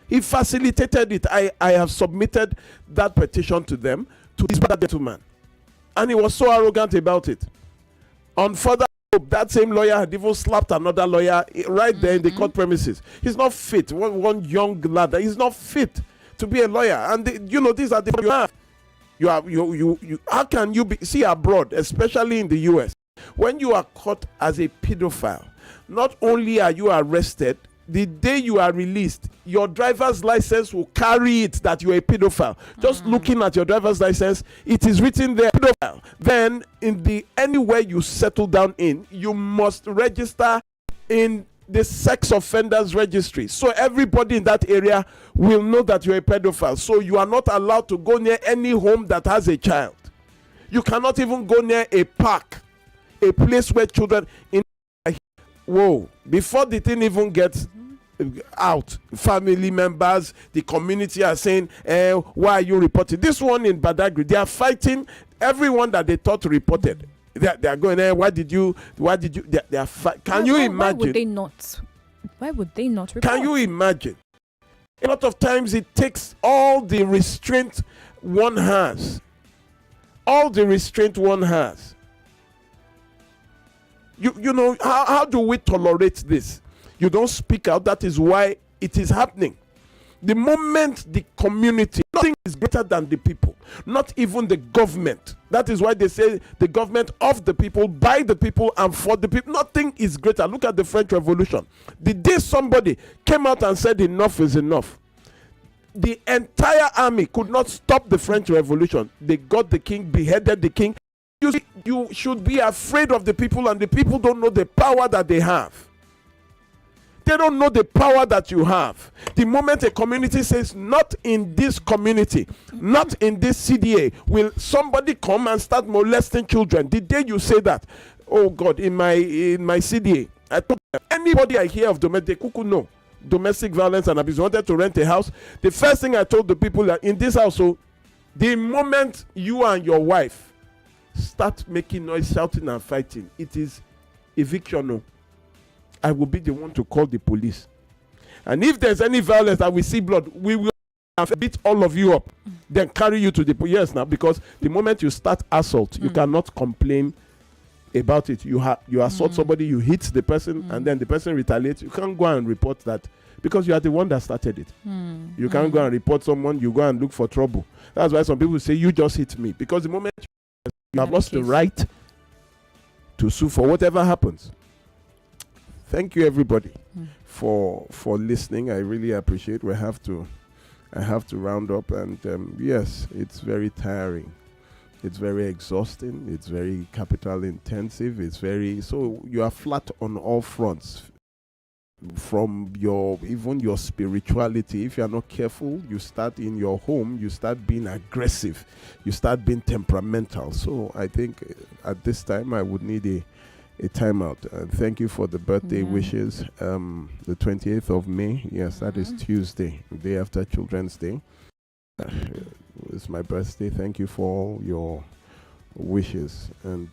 He facilitated it. I have submitted that petition to them, to this brother gentleman. And he was so arrogant about it. On further hope, that same lawyer had even slapped another lawyer right there in the court premises. He's not fit. One young lad, he's not fit to be a lawyer. And these are the people you have. You how can you see abroad, especially in the US, when you are caught as a pedophile, not only are you arrested, the day you are released, your driver's license will carry it that you're a pedophile. Just looking at your driver's license, it is written there, pedophile. Then anywhere you settle down in, you must register in the sex offenders registry. So everybody in that area will know that you're a pedophile. So you are not allowed to go near any home that has a child. You cannot even go near a park, a place where children before the thing even gets out, family members, the community are saying, why are you reporting? This one in Badagri, they are fighting everyone that they thought reported. They are going, why did you they are can you imagine? Why would they not report? Can you imagine? A lot of times it takes all the restraint one has. All the restraint one has. You know, how do we tolerate this? You don't speak out. That is why it is happening. The moment the community, nothing is greater than the people, not even the government. That is why they say the government of the people, by the people, and for the people. Nothing is greater. Look at the French Revolution. The day somebody came out and said enough is enough, the entire army could not stop the French Revolution. They got the king, beheaded the king. You should be afraid of the people, and the people don't know the power that they have. They don't know the power that you have. The moment a community says, not in this community, not in this CDA, will somebody come and start molesting children. The day you say that, oh God, in my CDA, I told them, anybody I hear of domestic violence and abuse, wanted to rent a house, the first thing I told the people that in this household, the moment you and your wife start making noise, shouting and fighting, it is eviction. I will be the one to call the police. And if there's any violence that we see blood, we will beat all of you up, then carry you to the police. Yes, now, because the moment you start assault, you cannot complain about it. You assault somebody, you hit the person, and then the person retaliates. You can't go and report that because you are the one that started it. You can't go and report someone, you go and look for trouble. That's why some people say, you just hit me. Because the moment you have lost the right to sue for whatever happens. Thank you, everybody, for listening. I really appreciate. I have to round up, and yes, it's very tiring. It's very exhausting. It's very capital intensive. So you are flat on all fronts. From even your spirituality, if you are not careful, you start in your home. You start being aggressive. You start being temperamental. So I think at this time I would need a timeout. Thank you for the birthday wishes. The 28th of May, yes, that is Tuesday, the day after Children's Day. It's my birthday. Thank you for all your wishes, and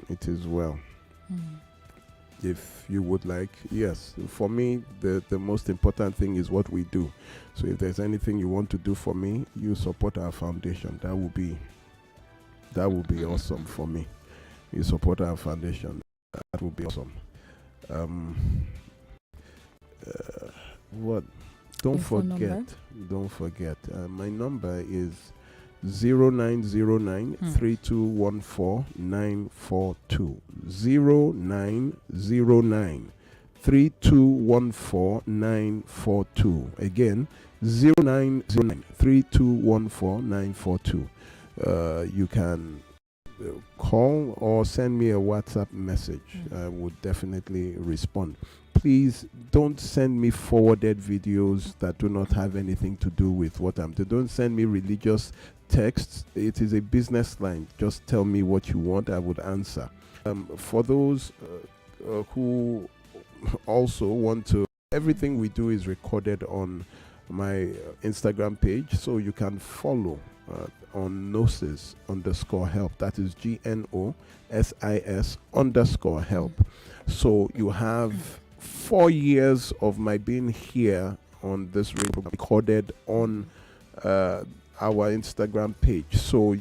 it is well. If you would like, yes, for me, the most important thing is what we do. So if there's anything you want to do for me, you support our foundation. That would be awesome for me. You support our foundation. That would be awesome. What? Don't forget. My number is 0909 3214 942. 0909 3214 942. Again, 0909 3214 942. You can call or send me a WhatsApp message. I would definitely respond. Please don't send me forwarded videos that do not have anything to do with what I'm doing. Don't send me religious texts. It is a business line. Just tell me what you want. I would answer. For those who also want to, everything we do is recorded on my Instagram page, so you can follow on Gnosis_help. That is GNOSIS_help. So you have 4 years of my being here on this radio recorded on our Instagram page. So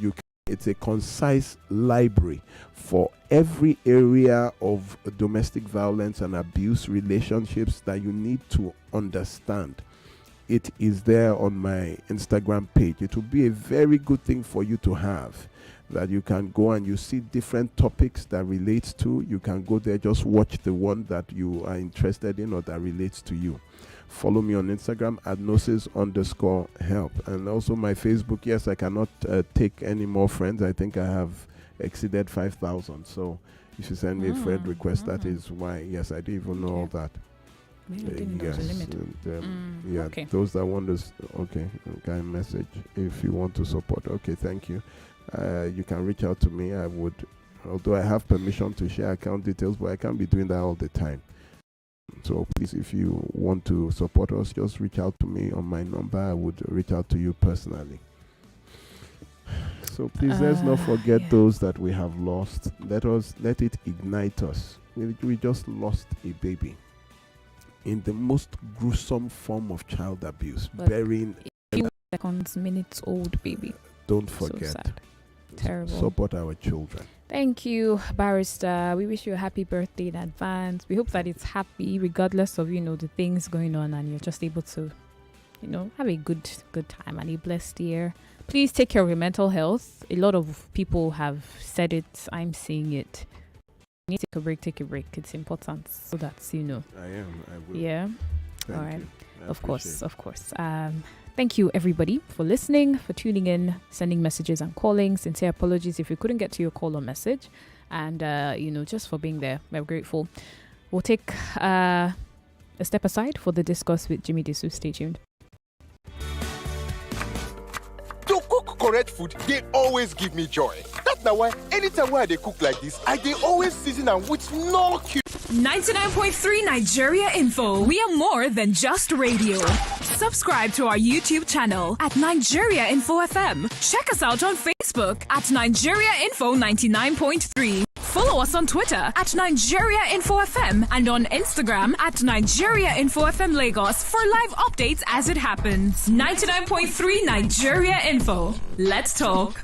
it's a concise library for every area of domestic violence and abuse relationships that you need to understand. It is there on my Instagram page. It will be a very good thing for you to have, that you can go and you see different topics that relates to. You can go there, just watch the one that you are interested in or that relates to you. Follow me on Instagram at gnosis_help. And also my Facebook. Yes, I cannot take any more friends. I think I have exceeded 5,000. So if you send me a friend request, that is why. Yes, I didn't even know all that. Yes, okay. Those that want to, can message if you want to support. Okay, thank you. You can reach out to me. I would, although I have permission to share account details, but I can't be doing that all the time. So please, if you want to support us, just reach out to me on my number. I would reach out to you personally. So please, let's not forget those that we have lost. Let it ignite us. We just lost a baby in the most gruesome form of child abuse, burying a few seconds, minutes old baby. Don't forget. So sad. Terrible. Support our children. Thank you, Barrister. We wish you a happy birthday in advance. We hope that it's happy regardless of, the things going on, and you're just able to, have a good time and a blessed year. Please take care of your mental health. A lot of people have said it. I'm seeing it. You need to take a break. It's important so that, I am. I will. Yeah. Thank all right. you. Of course. Thank you, everybody, for listening, for tuning in, sending messages and calling. Sincere apologies if we couldn't get to your call or message. And, just for being there. We're grateful. We'll take a step aside for the discuss with Jimmy Desu. Stay tuned. To cook correct food, they always give me joy. That's now why anytime when they cook like this, they always season them with no cube. 99.3 Nigeria Info. We are more than just radio. Subscribe to our YouTube channel at Nigeria Info FM. Check us out on Facebook at Nigeria Info 99.3. Follow us on Twitter at Nigeria Info FM and on Instagram at Nigeria Info FM Lagos for live updates as it happens. 99.3 Nigeria Info. Let's talk.